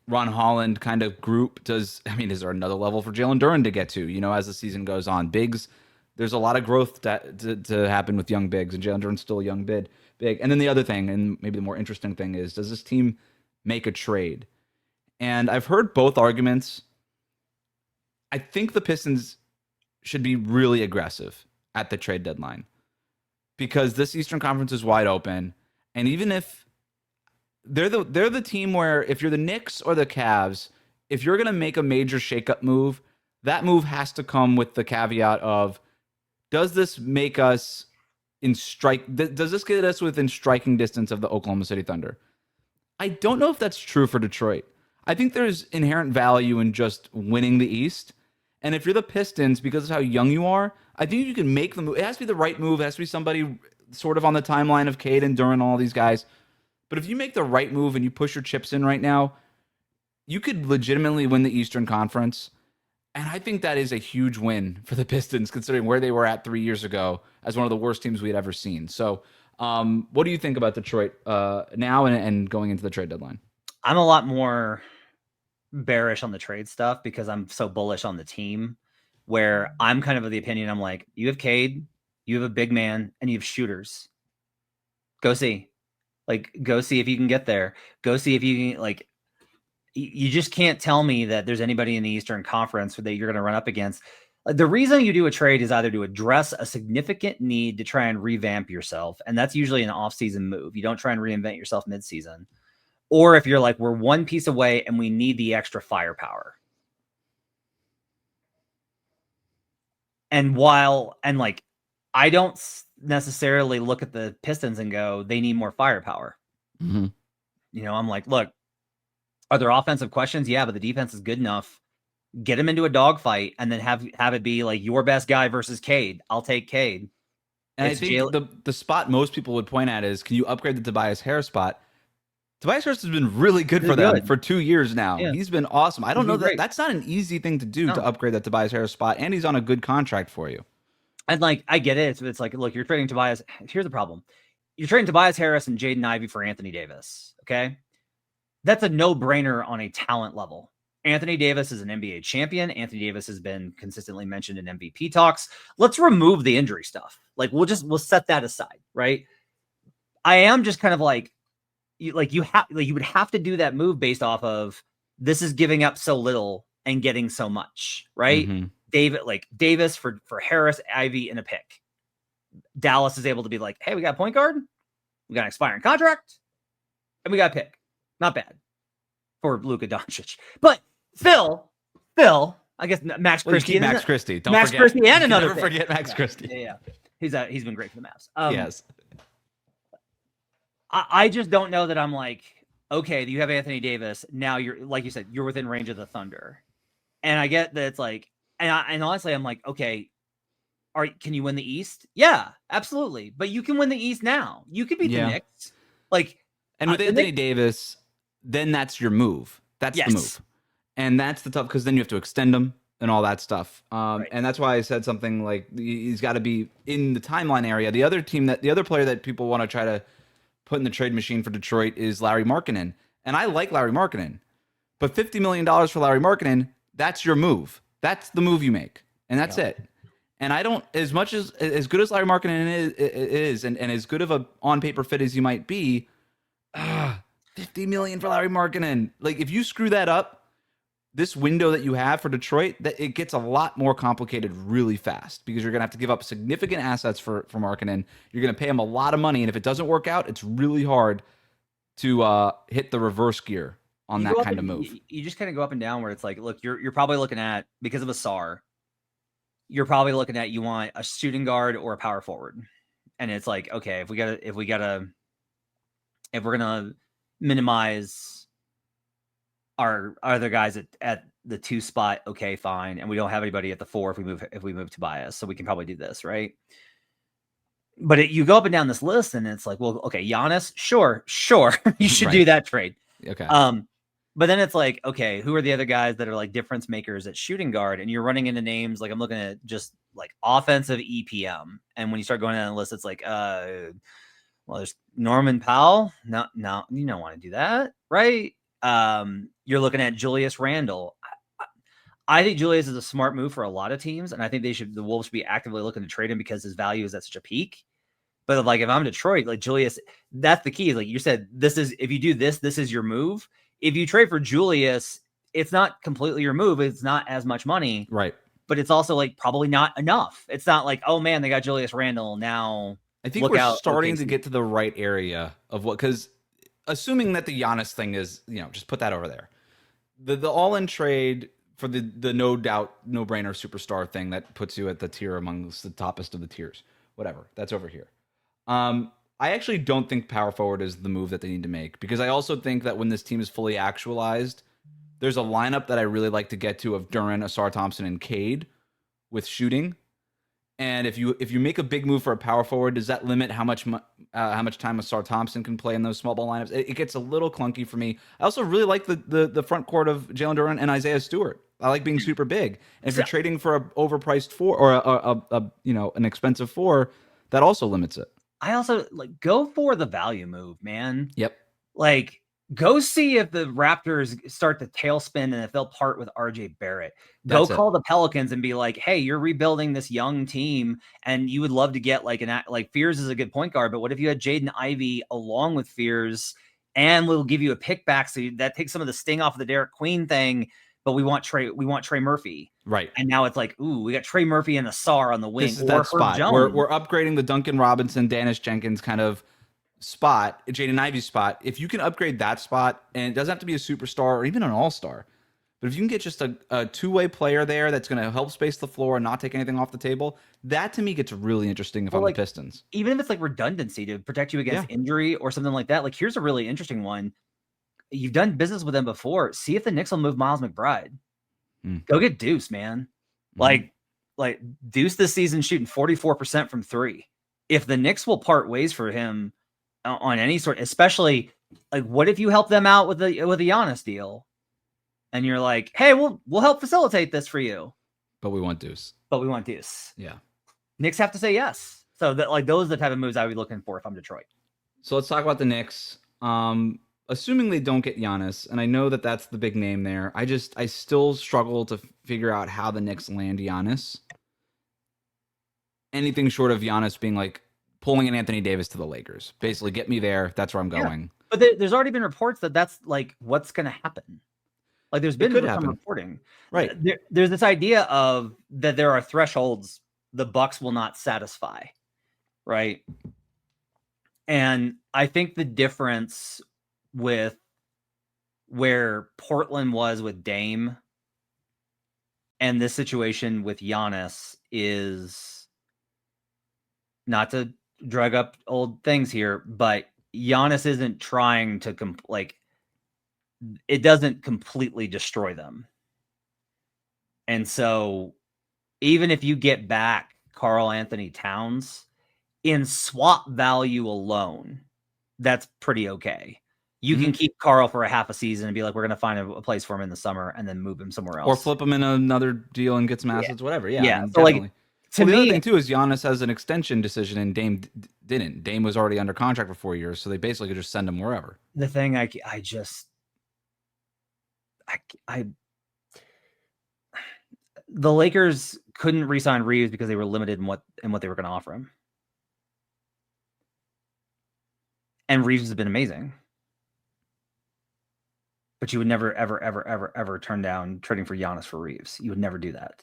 Holland kind of group? Is there another level for Jalen Duren to get to, as the season goes on? Bigs, there's a lot of growth to happen with young bigs, and Jalen Duren's still a young big. And then the other thing, and maybe the more interesting thing is, does this team make a trade? And I've heard both arguments. I think the Pistons should be really aggressive at the trade deadline because this Eastern Conference is wide open. And even if they're the team where if you're the Knicks or the Cavs, if you're going to make a major shakeup move, that move has to come with the caveat of, does this make us does this get us within striking distance of the Oklahoma City Thunder? I don't know if that's true for Detroit. I think there's inherent value in just winning the East. And if you're the Pistons, because of how young you are, I think you can make the move. It has to be the right move. It has to be somebody sort of on the timeline of Cade and Duren, all these guys. But if you make the right move and you push your chips in right now, you could legitimately win the Eastern Conference. And I think that is a huge win for the Pistons, considering where they were at 3 years ago as one of the worst teams we had ever seen. So what do you think about Detroit now and going into the trade deadline? I'm a lot more bearish on the trade stuff because I'm so bullish on the team, where I'm kind of the opinion, I'm like, you have Cade, you have a big man, and you have shooters. Go see if you can get there. Go see if you can, you just can't tell me that there's anybody in the Eastern Conference that you're going to run up against. The reason you do a trade is either to address a significant need to try and revamp yourself, and that's usually an off-season move. You don't try and reinvent yourself mid-season. Or if you're like, we're one piece away and we need the extra firepower. And like, I don't necessarily look at the Pistons and go, they need more firepower. Mm-hmm. You know, I'm like, look, are there offensive questions? Yeah, but the defense is good enough. Get them into a dogfight and then have it be like your best guy versus Cade. I'll take Cade. And it's I think the spot most people would point at is, can you upgrade the Tobias Harris spot? Tobias Harris has been really good for them for 2 years now. Yeah. He's been awesome. I don't know that that's not an easy thing to do to upgrade that Tobias Harris spot, and he's on a good contract for you. And like, I get it. It's like, look, you're trading Tobias. Here's the problem. You're trading Tobias Harris and Jaden Ivey for Anthony Davis. Okay. That's a no-brainer on a talent level. Anthony Davis is an NBA champion. Anthony Davis has been consistently mentioned in MVP talks. Let's remove the injury stuff. Like, we'll set that aside. Right. I am just kind of like, you would have to do that move based off of this is giving up so little and getting so much, right? Mm-hmm. Davis for Harris, Ivy, and a pick. Dallas is able to be like, hey, we got a point guard, we got an expiring contract, and we got a pick. Not bad for Luka Doncic. But Phil, I guess Max Christie. Max Christie. Don't Max forget. Christie and another Never forget Max Christie. Yeah. He's been great for the Mavs. Yes. I just don't know that I'm like, okay, you have Anthony Davis. Now you're, like you said, you're within range of the Thunder. And I get that it's like, and honestly, I'm like, okay, can you win the East? Yeah, absolutely. But you can win the East now. You could beat the Knicks. Like, and with Anthony Davis, then that's your move. That's the move. And that's the tough, because then you have to extend him and all that stuff. Right. And that's why I said something like, he's got to be in the timeline area. The other player that people want to try to put in the trade machine for Detroit is Larry Markkinen. And I like Larry Markkinen. But $50 million for Larry Markkinen, that's your move. That's the move you make. And that's it. And I don't, as good as Larry Markkinen is and as good of a on-paper fit as you might be, $50 million for Larry Markkinen. Like, if you screw that up, this window that you have for Detroit, that it gets a lot more complicated really fast, because you're going to have to give up significant assets for Markkinen. You're going to pay him a lot of money, and if it doesn't work out, it's really hard to hit the reverse gear on that kind of move. You just kind of go up and down, where it's like, look, you're probably looking at, because of Asar, you're probably looking at, you want a shooting guard or a power forward. And it's like, okay, if we're going to minimize our other guys at the 2 spot, okay, fine. And we don't have anybody at the 4 if we move Tobias, so we can probably do this, right? But you go up and down this list, and it's like, well, okay, Giannis, sure, you should do that trade. Okay. But then it's like, okay, who are the other guys that are like difference makers at shooting guard? And you're running into names like, I'm looking at just like offensive EPM, and when you start going down the list, it's like, well, there's Norman Powell. No, you don't want to do that, right? You're looking at Julius Randle. I think Julius is a smart move for a lot of teams, and I think the Wolves should be actively looking to trade him because his value is at such a peak. But like, if I'm Detroit, like Julius, that's the key. Like you said, if you do this is your move. If you trade for Julius, it's not completely your move. It's not as much money, right? But it's also like probably not enough. It's not like, oh man, they got Julius Randle now. I think we're starting to get to the right area of what, because assuming that the Giannis thing is, just put that over there. The all-in trade for the no doubt, no-brainer superstar thing that puts you at the tier amongst the toppest of the tiers. Whatever. That's over here. I actually don't think power forward is the move that they need to make, because I also think that when this team is fully actualized, there's a lineup that I really like to get to of Duren, Asar Thompson, and Cade with shooting. And if you make a big move for a power forward, does that limit how much time Asar Thompson can play in those small ball lineups? It gets a little clunky for me. I also really like the front court of Jalen Duren and Isaiah Stewart. I like being super big. And if you're trading for a overpriced 4 or an expensive 4, that also limits it. I also like, go for the value move, man. Yep. Like, go see if the Raptors start to tailspin and if they'll part with RJ Barrett. Go call the Pelicans and be like, hey, you're rebuilding this young team and you would love to get like Fears is a good point guard, but what if you had Jaden Ivey along with Fears and we'll give you a pick back. So that takes some of the sting off of the Derek Queen thing. But we want Trey Murphy. Right. And now it's like, ooh, we got Trey Murphy and Asar on the wing. This is that spot. We're upgrading the Duncan Robinson, Dennis Jenkins kind of spot, Jaden Ivey's spot. If you can upgrade that spot, and it doesn't have to be a superstar or even an all-star, but if you can get just a two-way player there that's going to help space the floor and not take anything off the table, that to me gets really interesting if I'm the Pistons. Even if it's like redundancy to protect you against injury or something like that, like here's a really interesting one. You've done business with them before. See if the Knicks will move Miles McBride. Go get Deuce, man. Like Deuce this season shooting 44% from 3. If the Knicks will part ways for him on any sort, especially like what if you help them out with the Giannis deal, and you're like, hey, we'll help facilitate this for you, but we want Deuce. Yeah, Knicks have to say yes. So that like those are the type of moves I would be looking for if I'm Detroit. So let's talk about the Knicks. Assuming they don't get Giannis, and I know that that's the big name there, I still struggle to figure out how the Knicks land Giannis. Anything short of Giannis being like pulling an Anthony Davis to the Lakers. Basically, get me there. That's where I'm going. But there's already been reports that that's like what's going to happen. Like there's been some reporting. Right. There's this idea of that there are thresholds the Bucks will not satisfy. Right. And I think the difference with where Portland was with Dame and this situation with Giannis is, not to drug up old things here, but Giannis isn't trying to it doesn't completely destroy them. And so even if you get back Karl Anthony Towns in swap value alone, that's pretty okay. You can keep Karl for a half a season and be like, we're going to find a place for him in the summer and then move him somewhere else. Or flip him in another deal and get some assets, whatever. Yeah. Yeah. So like, the other thing too is Giannis has an extension decision and Dame didn't. Dame was already under contract for 4 years, so they basically could just send him wherever. The thing the Lakers couldn't re-sign Reeves because they were limited in what they were going to offer him. And Reeves has been amazing. But you would never, ever, ever, ever, ever turn down trading for Giannis for Reeves. You would never do that.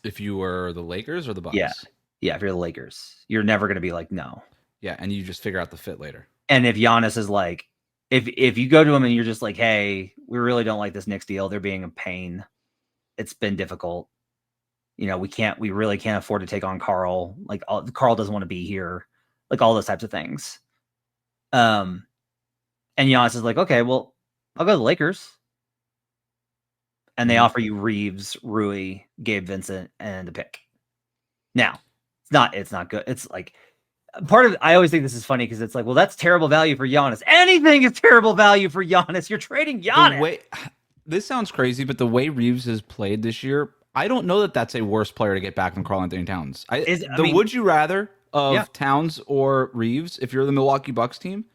If you were the Lakers or the Bucks? Yeah. If you're the Lakers, you're never going to be like, no. Yeah, and you just figure out the fit later. And if Giannis is like, if you go to him and you're just like, hey, we really don't like this Knicks deal. They're being a pain. It's been difficult. We really can't afford to take on Karl. Like Karl doesn't want to be here. Like all those types of things. And Giannis is like, okay, well, I'll go to the Lakers. And they offer you Reeves, Rui, Gabe Vincent, and a pick. Now, it's not good. It's like I always think this is funny because it's like, well, that's terrible value for Giannis. Anything is terrible value for Giannis. You're trading Giannis. This sounds crazy, but the way Reeves has played this year, I don't know that that's a worse player to get back than Karl Anthony Towns. Would you rather of Towns or Reeves if you're the Milwaukee Bucks team?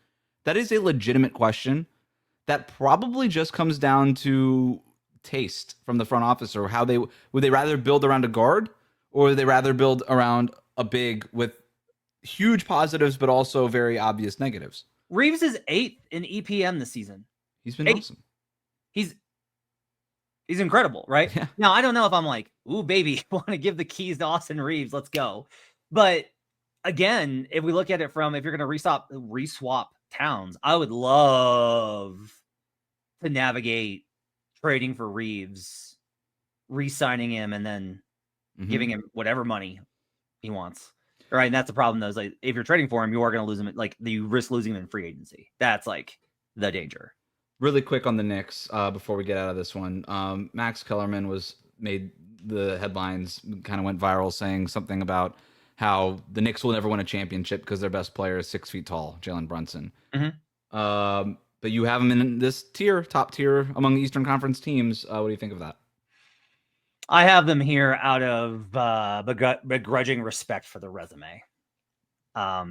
That is a legitimate question that probably just comes down to taste from the front office, or how would they rather build around a guard, or would they rather build around a big with huge positives but also very obvious negatives? Reeves is 8th in EPM this season. He's been awesome. He's incredible, right? Yeah. Now, I don't know if I'm like, ooh, baby, want to give the keys to Austin Reeves. Let's go. But again, if we look at it from, if you're going to reswap Towns, I would love to navigate trading for Reeves, re-signing him, and then giving him whatever money he wants. Right. And that's the problem, though, is like if you're trading for him, you are going to lose him. Like you risk losing him in free agency. That's like the danger. Really quick on the Knicks before we get out of this one. Max Kellerman made the headlines, kind of went viral, saying something about how the Knicks will never win a championship because their best player is 6 feet tall, Jalen Brunson. But you have him in this top tier among the Eastern Conference teams. What do you think of that? I have them here out of begrudging respect for the resume. I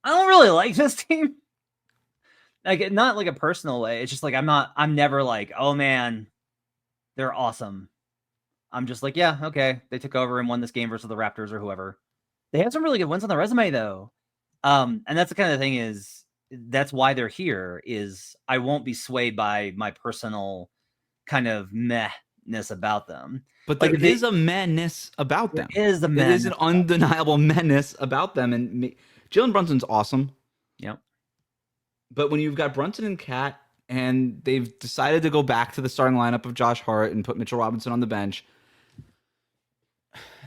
don't really like this team. Like, not like a personal way. It's just like I'm never like, oh man, they're awesome. I'm just like, yeah, okay. They took over and won this game versus the Raptors or whoever. They have some really good wins on the resume though. And that's the kind of thing is that's why they're here. Is I won't be swayed by my personal kind of mehness about them. But Like there is a madness about them. There is a It is madness an undeniable madness about them. And Jalen Brunson's awesome. Yep. But when you've got Brunson and Cat, and they've decided to go back to the starting lineup of Josh Hart and put Mitchell Robinson on the bench,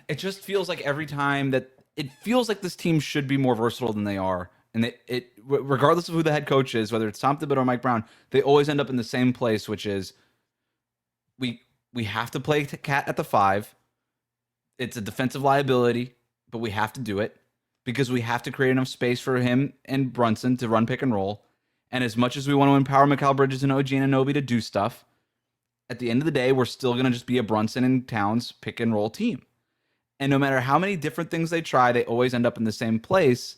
it just feels like every time that it feels like this team should be more versatile than they are. And it regardless of who the head coach is, whether it's Tom Thibodeau or Mike Brown, they always end up in the same place, which is we have to play Cat at the 5. It's a defensive liability, but we have to do it because we have to create enough space for him and Brunson to run pick and roll. And as much as we want to empower Mikal Bridges and OG Anunoby to do stuff, at the end of the day, we're still going to just be a Brunson and Towns pick and roll team. And no matter how many different things they try, they always end up in the same place.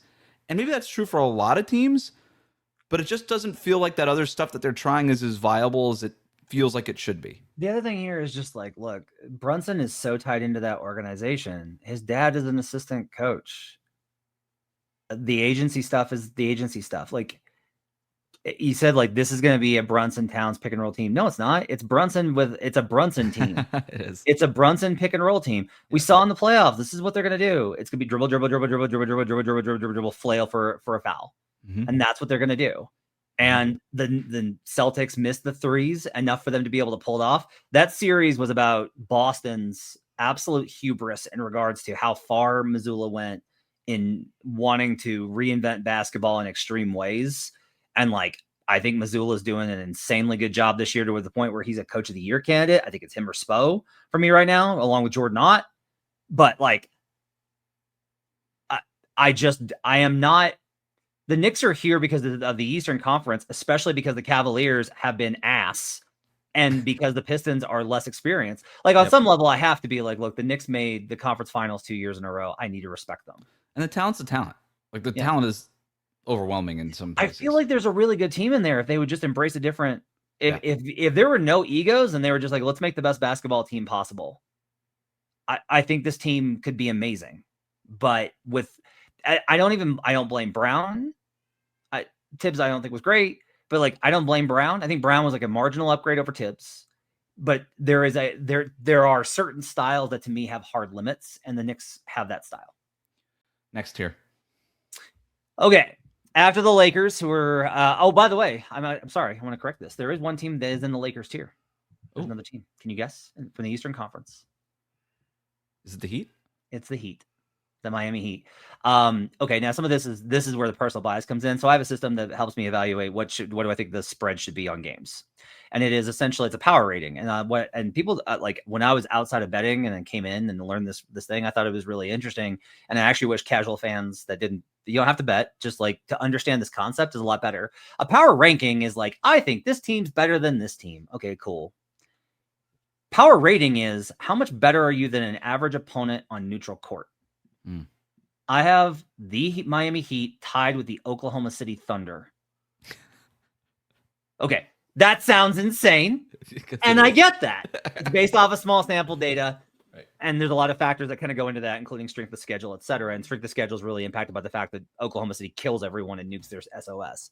And maybe that's true for a lot of teams, but it just doesn't feel like that other stuff that they're trying is as viable as it feels like it should be. The other thing here is just like, look, Brunson is so tied into that organization. His dad is an assistant coach. The agency stuff is the agency stuff. Like, he said, like, this is going to be a Brunson Towns pick and roll team. No, it's not. It's Brunson it's a Brunson team. It is. It's a Brunson pick and roll team. We saw in the playoffs. This is what they're going to do. It's going to be dribble, flail for a foul. Mm-hmm. And that's what they're going to do. And the Celtics missed the threes enough for them to be able to pull it off. That series was about Boston's absolute hubris in regards to how far Missoula went in wanting to reinvent basketball in extreme ways. And like, I think Missoula's doing an insanely good job this year to the point where he's a coach of the year candidate. I think it's him or Spo for me right now, along with Jordan Ott. But like, I am not. The Knicks are here because of the Eastern Conference, especially because the Cavaliers have been ass and because the Pistons are less experienced. Like on some level, I have to be like, look, the Knicks made the conference finals 2 years in a row. I need to respect them. And the talent's a talent. Like the talent is overwhelming in some places. I feel like there's a really good team in there if they would just embrace a different. If there were no egos and they were just like, let's make the best basketball team possible. I think this team could be amazing, but I don't blame Brown. Tibbs, I don't think was great, but like, I don't blame Brown. I think Brown was like a marginal upgrade over Tibbs, but there are certain styles that to me have hard limits, and the Knicks have that style. Next tier. Okay. After the Lakers, who were, by the way, I'm sorry. I want to correct this. There is one team that is in the Lakers tier. There's another team. Can you guess? From the Eastern Conference. Is it the Heat? It's the Heat. The Miami Heat. Okay, now some of this is where the personal bias comes in. So I have a system that helps me evaluate what do I think the spread should be on games, and it is essentially it's a power rating. And people like when I was outside of betting and then came in and learned this thing, I thought it was really interesting. And I actually wish casual fans that you don't have to bet, just like to understand this concept is a lot better. A power ranking is like, I think this team's better than this team. Okay, cool. Power rating is how much better are you than an average opponent on neutral court. I have the Miami Heat tied with the Oklahoma City Thunder. Okay, that sounds insane, and I get that. It's based off of small sample data, right. And there's a lot of factors that kind of go into that, including strength of schedule, et cetera. And strength of schedule is really impacted by the fact that Oklahoma City kills everyone and nukes their SOS.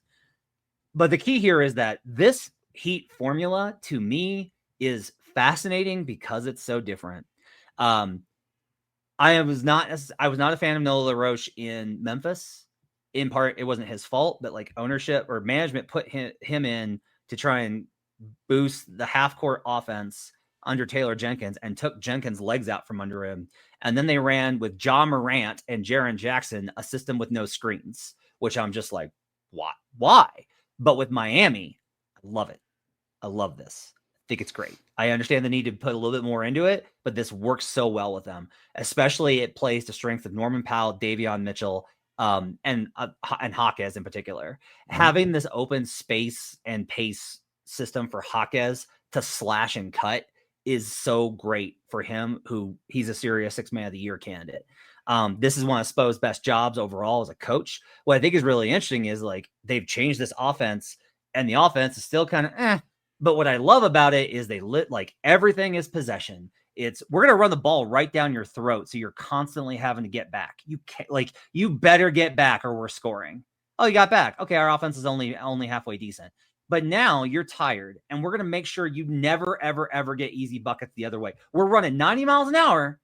But the key here is that this Heat formula, to me, is fascinating because it's so different. I was not a fan of Noah LaRoche in Memphis. In part, it wasn't his fault, but like ownership or management put him in to try and boost the half-court offense under Taylor Jenkins and took Jenkins' legs out from under him. And then they ran with Ja Morant and Jaren Jackson, a system with no screens, which I'm just like, why? But with Miami, I love it. I love this. Think it's great. I understand the need to put a little bit more into it, but this works so well with them. Especially it plays the strength of Norman Powell, Davion Mitchell, and Hawkes in particular. Mm-hmm. Having this open space and pace system for Hawkes to slash and cut is so great for him, who he's a serious 6 man of the year candidate. This is one of Spo's best jobs overall as a coach. What I think is really interesting is like they've changed this offense, and the offense is still kind of But what I love about it is they like everything is possession. We're going to run the ball right down your throat. So you're constantly having to get back. You can't, like, you better get back or we're scoring. Oh, you got back. Okay, our offense is only halfway decent. But now you're tired, and we're going to make sure you never, ever, ever get easy buckets the other way. We're running 90 miles an hour,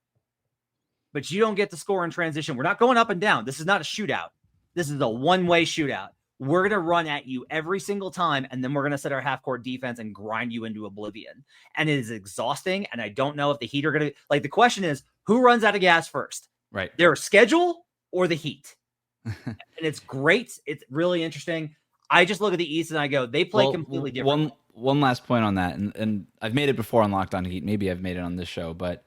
but you don't get to score in transition. We're not going up and down. This is not a shootout. This is a one-way shootout. We're going to run at you every single time, and then we're going to set our half-court defense and grind you into oblivion. And it is exhausting, and I don't know if the Heat are going to – like, the question is, who runs out of gas first? Right. Their schedule or the Heat? And it's great. It's really interesting. I just look at the East and I go, they play completely different. One last point on that, and I've made it before on Locked On Heat. Maybe I've made it on this show, but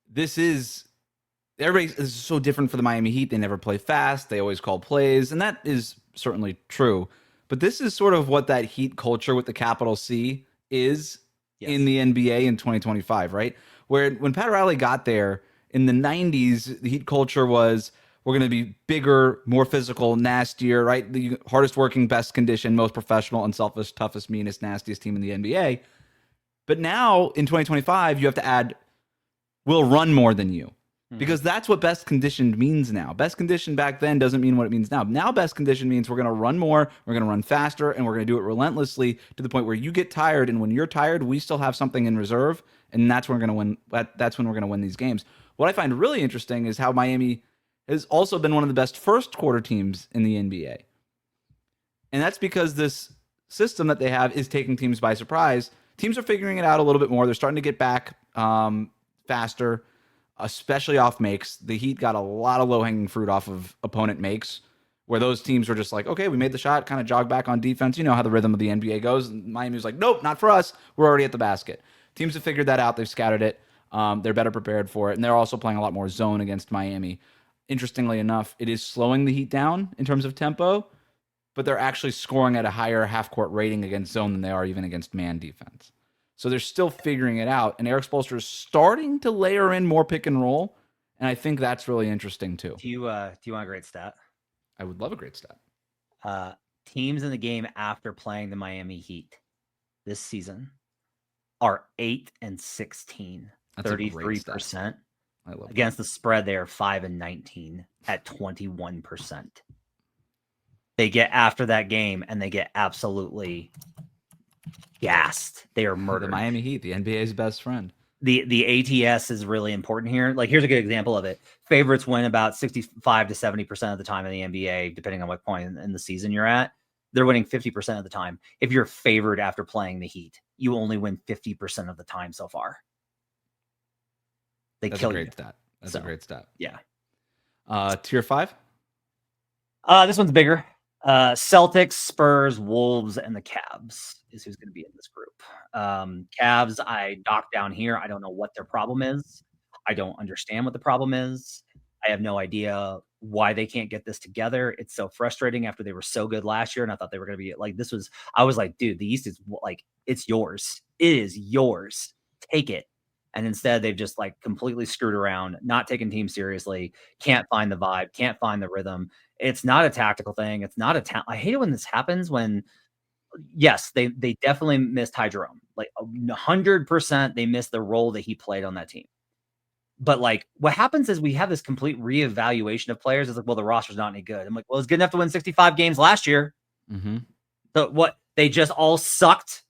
this is – everybody is so different for the Miami Heat. They never play fast. They always call plays, and that is certainly true. But this is sort of what that Heat culture with the capital C is in the NBA in 2025, right? Where when Pat Riley got there in the 90s, the Heat culture was we're going to be bigger, more physical, nastier, right? The hardest working, best conditioned, most professional, unselfish, toughest, meanest, nastiest team in the NBA. But now in 2025, you have to add we'll run more than you. Because that's what best conditioned means now. Best conditioned back then doesn't mean what it means now. Now best conditioned means we're going to run more, we're going to run faster, and we're going to do it relentlessly to the point where you get tired, and when you're tired, we still have something in reserve, and that's when we're going to win. That's when we're going to win these games. What I find really interesting is how Miami has also been one of the best first quarter teams in the NBA. And that's because this system that they have is taking teams by surprise. Teams are figuring it out a little bit more. They're starting to get back faster, especially off makes. The Heat got a lot of low-hanging fruit off of opponent makes, where those teams were just like, okay, we made the shot, kind of jog back on defense. You know how the rhythm of the NBA goes. And Miami was like, nope, not for us. We're already at the basket. Teams have figured that out. They've scouted it. They're better prepared for it. And they're also playing a lot more zone against Miami. Interestingly enough, it is slowing the Heat down in terms of tempo, but they're actually scoring at a higher half-court rating against zone than they are even against man defense. So they're still figuring it out. And Eric Spoelstra is starting to layer in more pick and roll. And I think that's really interesting too. Do you want a great stat? I would love a great stat. Teams in the game after playing the Miami Heat this season are 8-16, 33%. I love against the spread. They are 5-19 at 21%. They get after that game and they get absolutely gassed. They are murdered. The Miami Heat, the NBA's best friend. The ATS is really important here. Like, here's a good example of it. Favorites win about 65 to 70% of the time in the NBA, depending on what point in the season you're at. They're winning 50% of the time. If you're favored after playing the Heat, you only win 50% of the time so far. That's a great stat. That's a great stat. Yeah. Tier 5? This one's bigger. Celtics, Spurs, Wolves, and the Cavs is who's going to be in this group. Cavs, I knocked down here. I don't know what their problem is. I don't understand what the problem is. I have no idea why they can't get this together. It's so frustrating after they were so good last year, and I thought they were going to be like, I was like, dude, the East is like, it's yours. It is yours. Take it. And instead, they've just like completely screwed around, not taking teams seriously, can't find the vibe, can't find the rhythm. It's not a tactical thing. It's not a talent. I hate it when this happens when, yes, they definitely missed Ty Jerome. Like 100% they missed the role that he played on that team. But like what happens is we have this complete reevaluation of players. It's like, well, the roster's not any good. I'm like, well, it's good enough to win 65 games last year. Mm-hmm. So what? They just all sucked.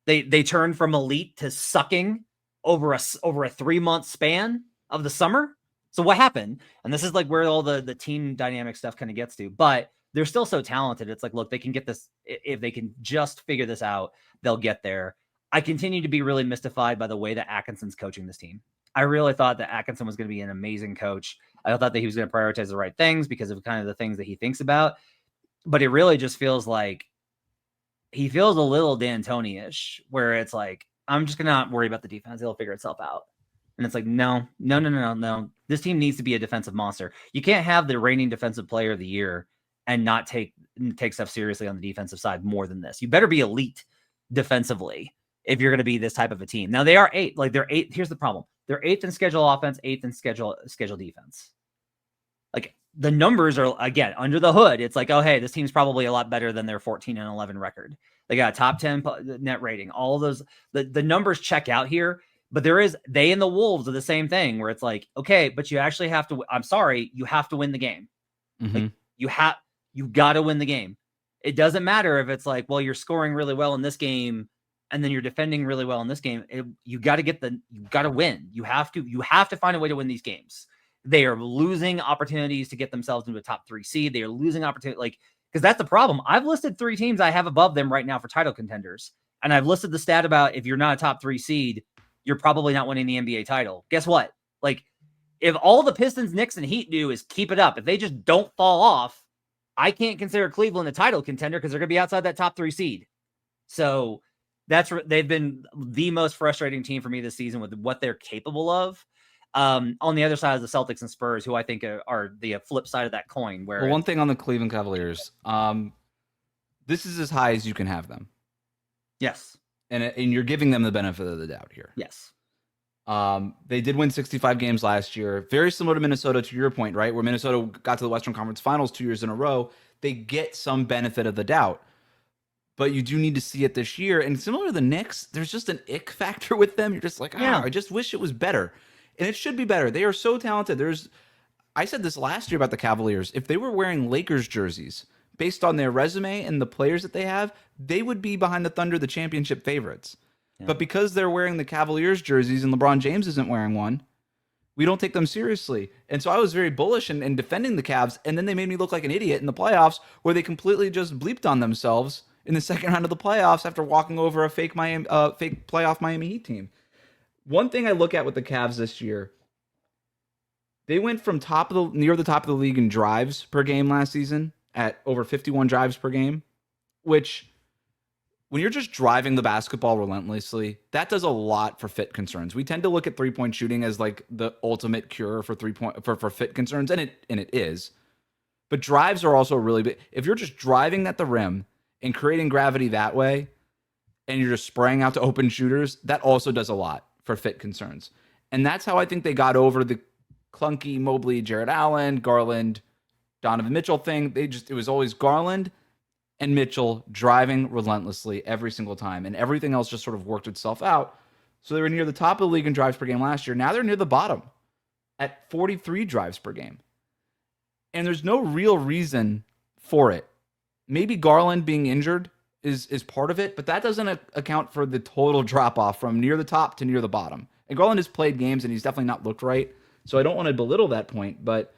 They turned from elite to sucking over a 3-month span of the summer. So what happened? And this is like where all the team dynamic stuff kind of gets to, but they're still so talented. It's like, look, they can get this. If they can just figure this out, they'll get there. I continue to be really mystified by the way that Atkinson's coaching this team. I really thought that Atkinson was going to be an amazing coach. I thought that he was going to prioritize the right things because of kind of the things that he thinks about, but it really just feels like he feels a little D'Antoni-ish, where it's like, I'm just going to not worry about the defense. It'll figure itself out. And it's like, no. This team needs to be a defensive monster. You can't have the reigning defensive player of the year and not take stuff seriously on the defensive side more than this. You better be elite defensively if you're going to be this type of a team. Now they are 8. Like they're 8. Here's the problem. They're 8th in schedule offense, 8th in schedule defense. Like the numbers are, again, under the hood. It's like, oh, hey, this team's probably a lot better than their 14-11 record. They got a top 10 net rating. All of those, the numbers check out here. But they and the Wolves are the same thing where it's like, okay, but you actually have to, I'm sorry, you have to win the game. Mm-hmm. Like You got to win the game. It doesn't matter if it's like, well, you're scoring really well in this game and then you're defending really well in this game. You got to win. You have to find a way to win these games. They are losing opportunities to get themselves into a top 3 seed. They are losing opportunity, because that's the problem. I've listed 3 teams I have above them right now for title contenders. And I've listed the stat about if you're not a top 3 seed, you're probably not winning the NBA title. Guess what? If all the Pistons, Knicks, and Heat do is keep it up, if they just don't fall off, I can't consider Cleveland a title contender because they're going to be outside that top 3 seed. So they've been the most frustrating team for me this season with what they're capable of. On the other side of the Celtics and Spurs, who I think are the flip side of that coin. Where one thing on the Cleveland Cavaliers, this is as high as you can have them. Yes. And you're giving them the benefit of the doubt here. Yes. They did win 65 games last year. Very similar to Minnesota, to your point, right? Where Minnesota got to the Western Conference Finals 2 years in a row. They get some benefit of the doubt. But you do need to see it this year. And similar to the Knicks, there's just an ick factor with them. You're just like, I just wish it was better. And it should be better. They are so talented. I said this last year about the Cavaliers. If they were wearing Lakers jerseys, based on their resume and the players that they have, they would be behind the Thunder, the championship favorites. Yeah. But because they're wearing the Cavaliers jerseys and LeBron James isn't wearing one, we don't take them seriously. And so I was very bullish in defending the Cavs, and then they made me look like an idiot in the playoffs where they completely just bleeped on themselves in the second round of the playoffs after walking over a fake playoff Miami Heat team. One thing I look at with the Cavs this year, they went from near the top of the league in drives per game last season at over 51 drives per game, which when you're just driving the basketball relentlessly, that does a lot for fit concerns. We tend to look at 3-point shooting as like the ultimate cure for for fit concerns, and it is. But drives are also really big. If you're just driving at the rim and creating gravity that way, and you're just spraying out to open shooters, that also does a lot for fit concerns. And that's how I think they got over the clunky Mobley, Jared Allen, Garland, Donovan Mitchell thing. It was always Garland and Mitchell driving relentlessly every single time, and everything else just sort of worked itself out. So they were near the top of the league in drives per game last year. Now they're near the bottom at 43 drives per game. And there's no real reason for it. Maybe Garland being injured is part of it, but that doesn't account for the total drop-off from near the top to near the bottom. And Garland has played games, and he's definitely not looked right, so I don't want to belittle that point, but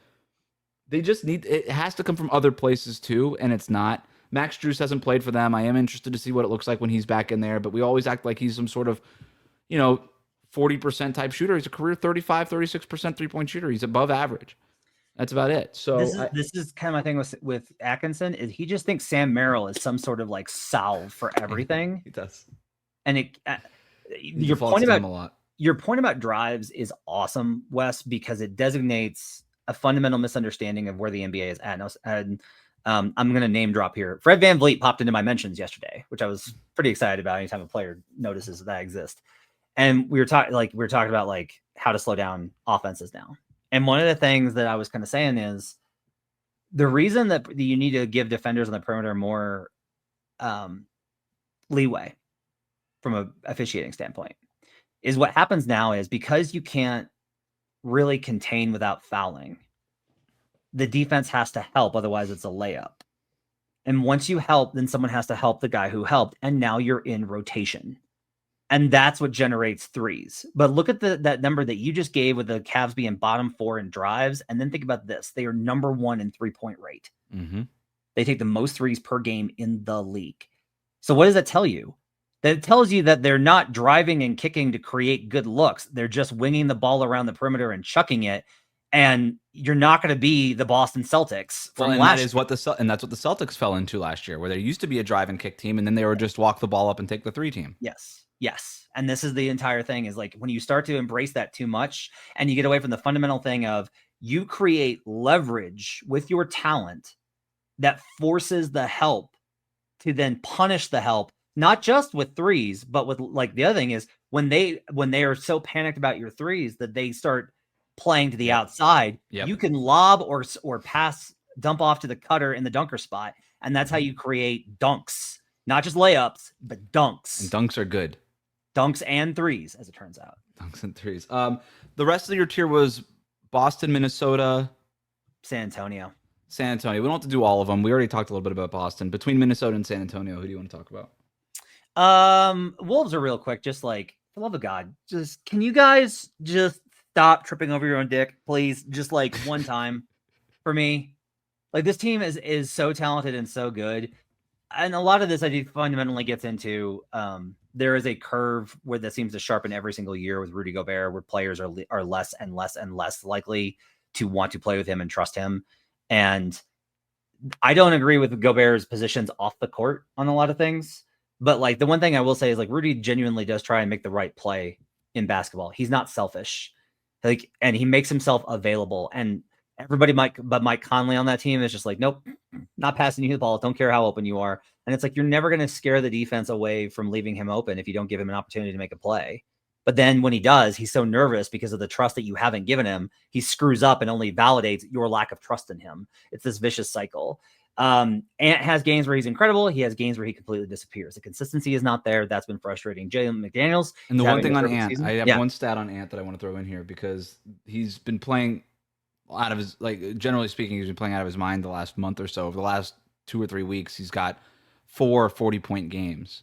they just it has to come from other places too, and it's not. Max Strus hasn't played for them. I am interested to see what it looks like when he's back in there, but we always act like he's some sort of, 40% type shooter. He's a career 35, 36% three-point shooter. He's above average. That's about it. So this is kind of my thing with Atkinson is he just thinks Sam Merrill is some sort of like salve for everything. He does. And your point about drives is awesome, Wes, because it designates a fundamental misunderstanding of where the NBA is at. And I'm going to name drop here. Fred VanVleet popped into my mentions yesterday, which I was pretty excited about anytime a player notices that exists. And we were talking about like how to slow down offenses now. And one of the things that I was kind of saying is the reason that you need to give defenders on the perimeter more leeway from an officiating standpoint is what happens now is because you can't really contain without fouling, the defense has to help. Otherwise, it's a layup. And once you help, then someone has to help the guy who helped. And now you're in rotation. And that's what generates threes. But look at that number that you just gave with the Cavs being bottom 4 in drives. And then think about this. They are number 1 in 3-point rate. Mm-hmm. They take the most threes per game in the league. So what does that tell you? That tells you that they're not driving and kicking to create good looks. They're just winging the ball around the perimeter and chucking it. And you're not going to be the Boston Celtics. And that's what the Celtics fell into last year, where there used to be a drive and kick team, and then they were just walk the ball up and take the 3 team. Yes. And this is the entire thing is like when you start to embrace that too much and you get away from the fundamental thing of you create leverage with your talent that forces the help to then punish the help, not just with threes, but with like the other thing is when they are so panicked about your threes that they start playing to the outside, you can lob or pass, dump off to the cutter in the dunker spot. And that's how you create dunks, not just layups, but dunks. And dunks are good. Dunks and threes, as it turns out. Dunks and threes. The rest of your tier was Boston, Minnesota, San Antonio. San Antonio. We don't have to do all of them. We already talked a little bit about Boston. Between Minnesota and San Antonio, who do you want to talk about? Wolves are real quick. Just like, for the love of God, just can you guys just stop tripping over your own dick, please? Just like one time for me. Like, this team is so talented and so good. And a lot of this I think fundamentally gets into there is a curve where that seems to sharpen every single year with Rudy Gobert, where players are less and less and less likely to want to play with him and trust him. And I don't agree with Gobert's positions off the court on a lot of things. But like, the one thing I will say is, like, Rudy genuinely does try and make the right play in basketball. He's not selfish. Like, and he makes himself available. And everybody but Mike Conley on that team is just like, nope, not passing you the ball. Don't care how open you are. And it's like, you're never going to scare the defense away from leaving him open if you don't give him an opportunity to make a play. But then when he does, he's so nervous because of the trust that you haven't given him. He screws up and only validates your lack of trust in him. It's this vicious cycle. Ant has games where he's incredible. He has games where he completely disappears. The consistency is not there. That's been frustrating. Jalen McDaniels. And the one thing on Ant, I have one stat on Ant that I want to throw in here, because he's been playing out of his, like, generally speaking, he's been playing out of his mind the last month or so. Over the last 2 or 3 weeks, he's got 4 40-point games.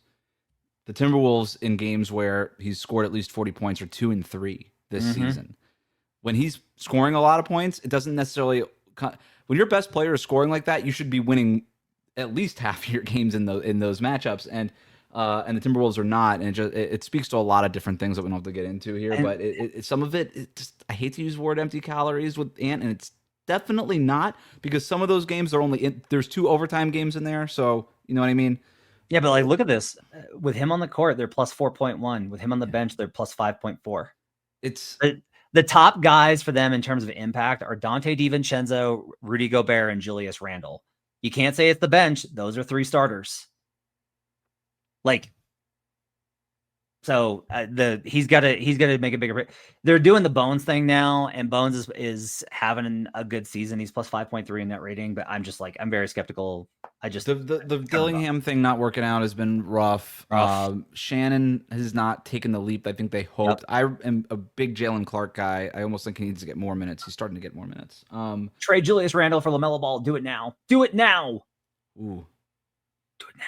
The Timberwolves, in games where he's scored at least 40 points, are 2 and 3 this season. When he's scoring a lot of points, it doesn't necessarily. When your best player is scoring like that, you should be winning at least half your games in those matchups, and the Timberwolves are not, and it speaks to a lot of different things that we don't have to get into here. But some of it just, I hate to use the word empty calories with Ant, and it's definitely not, because some of those games are there's 2 overtime games in there, so you know what I mean. Yeah, but like, look at this. With him on the court, they're plus 4.1. With him on the bench, they're plus 5.4. It's the top guys for them in terms of impact are Dante DiVincenzo, Rudy Gobert, and Julius Randle. You can't say it's the bench. Those are 3 starters. Like, so he's got to make a bigger. They're doing the Bones thing now, and Bones is having a good season. He's plus 5.3 in net rating, but I'm just like, I'm very skeptical. I just the Dillingham thing not working out has been rough. Shannon has not taken the leap I think they hoped. Yep. I am a big Jalen Clark guy. I almost think he needs to get more minutes. He's starting to get more minutes. Trade Julius Randle for LaMelo Ball. Do it now. Do it now. Ooh. Do it now.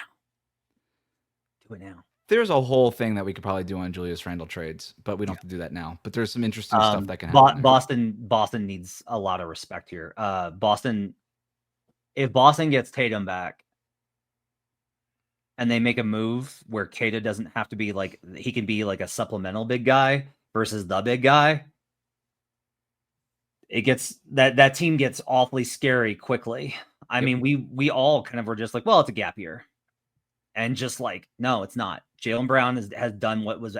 Do it now. There's a whole thing that we could probably do on Julius Randle trades, but we don't have to do that now. But there's some interesting stuff that can happen. Boston needs a lot of respect here. If Boston gets Tatum back and they make a move where Kata doesn't have to be like, he can be like a supplemental big guy versus the big guy, it gets that team gets awfully scary quickly. I mean, we all kind of were just like, well, it's a gap year. And just like, no, it's not. Jaylen Brown has done what was,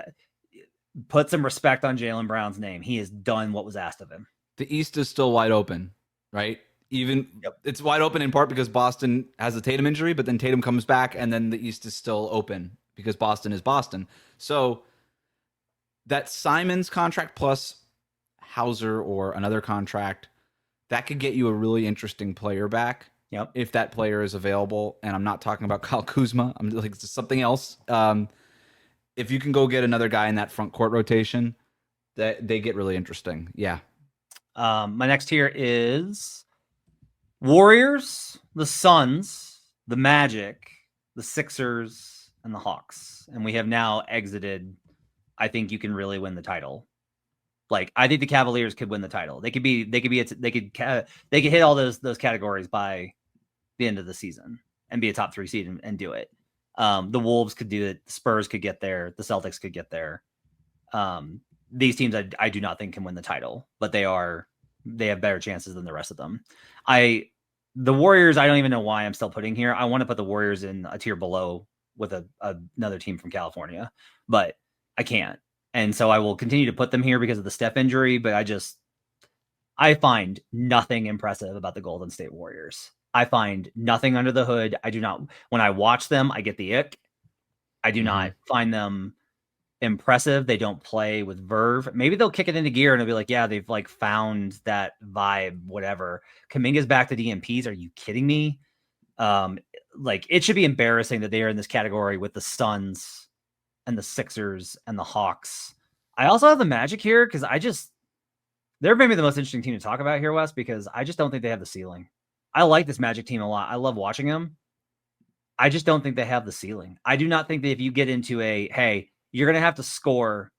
put some respect on Jaylen Brown's name. He has done what was asked of him. The East is still wide open, right? It's wide open in part because Boston has a Tatum injury, but then Tatum comes back, and then the East is still open because Boston is Boston. So that Simons contract plus Hauser or another contract, that could get you a really interesting player back. Yep. If that player is available, and I'm not talking about Kyle Kuzma, I'm like, it's something else. If you can go get another guy in that front court rotation, that they get really interesting. Yeah. My next tier is Warriors, the Suns, the Magic, the Sixers, and the Hawks. And we have now exited. I think you can really win the title. Like, I think the Cavaliers could win the title. They could hit all those categories by the end of the season and be a top 3 seed and do it. The Wolves could do it. The Spurs could get there. The Celtics could get there. These teams I do not think can win the title, but they have better chances than the rest of them. The Warriors, I don't even know why I'm still putting here. I want to put the Warriors in a tier below with another team from California, but I can't. And so I will continue to put them here because of the Steph injury, but I find nothing impressive about the Golden State Warriors. I find nothing under the hood. I do not, when I watch them, I get the ick. I do not find them impressive. They don't play with verve. Maybe they'll kick it into gear and it'll be like, yeah, they've like found that vibe, whatever. Kuminga's back to DMPs. Are you kidding me? Like, it should be embarrassing that they are in this category with the Suns and the Sixers and the Hawks. I also have the Magic here because they're maybe the most interesting team to talk about here, Wes, because I just don't think they have the ceiling. I like this Magic team a lot. I love watching them. I just don't think they have the ceiling. I do not think that if you get into hey, you're going to have to score,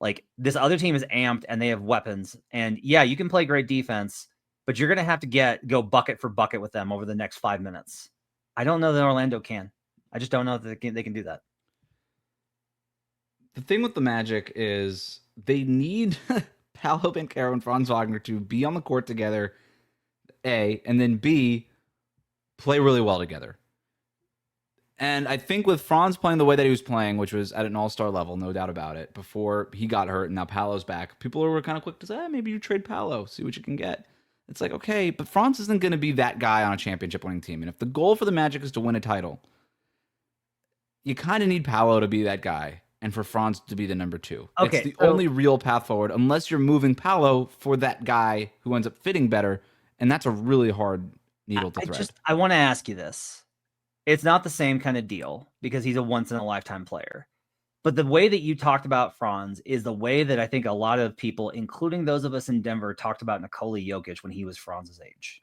like this other team is amped and they have weapons. And yeah, you can play great defense, but you're going to have to go bucket for bucket with them over the next 5 minutes. I don't know that Orlando can. I just don't know that they can do that. The thing with the Magic is they need Paolo Banchero and Franz Wagner to be on the court together, A, and then B, play really well together. And I think with Franz playing the way that he was playing, which was at an all-star level, no doubt about it, before he got hurt and now Paolo's back, people were kind of quick to say, maybe you trade Paolo, see what you can get. It's like, okay, but Franz isn't going to be that guy on a championship-winning team. And if the goal for the Magic is to win a title, you kind of need Paolo to be that guy and for Franz to be the number 2. Okay, it's the only real path forward, unless you're moving Paolo for that guy who ends up fitting better, and that's a really hard needle to thread. I want to ask you this. It's not the same kind of deal because he's a once-in-a-lifetime player. But the way that you talked about Franz is the way that I think a lot of people, including those of us in Denver, talked about Nikola Jokic when he was Franz's age.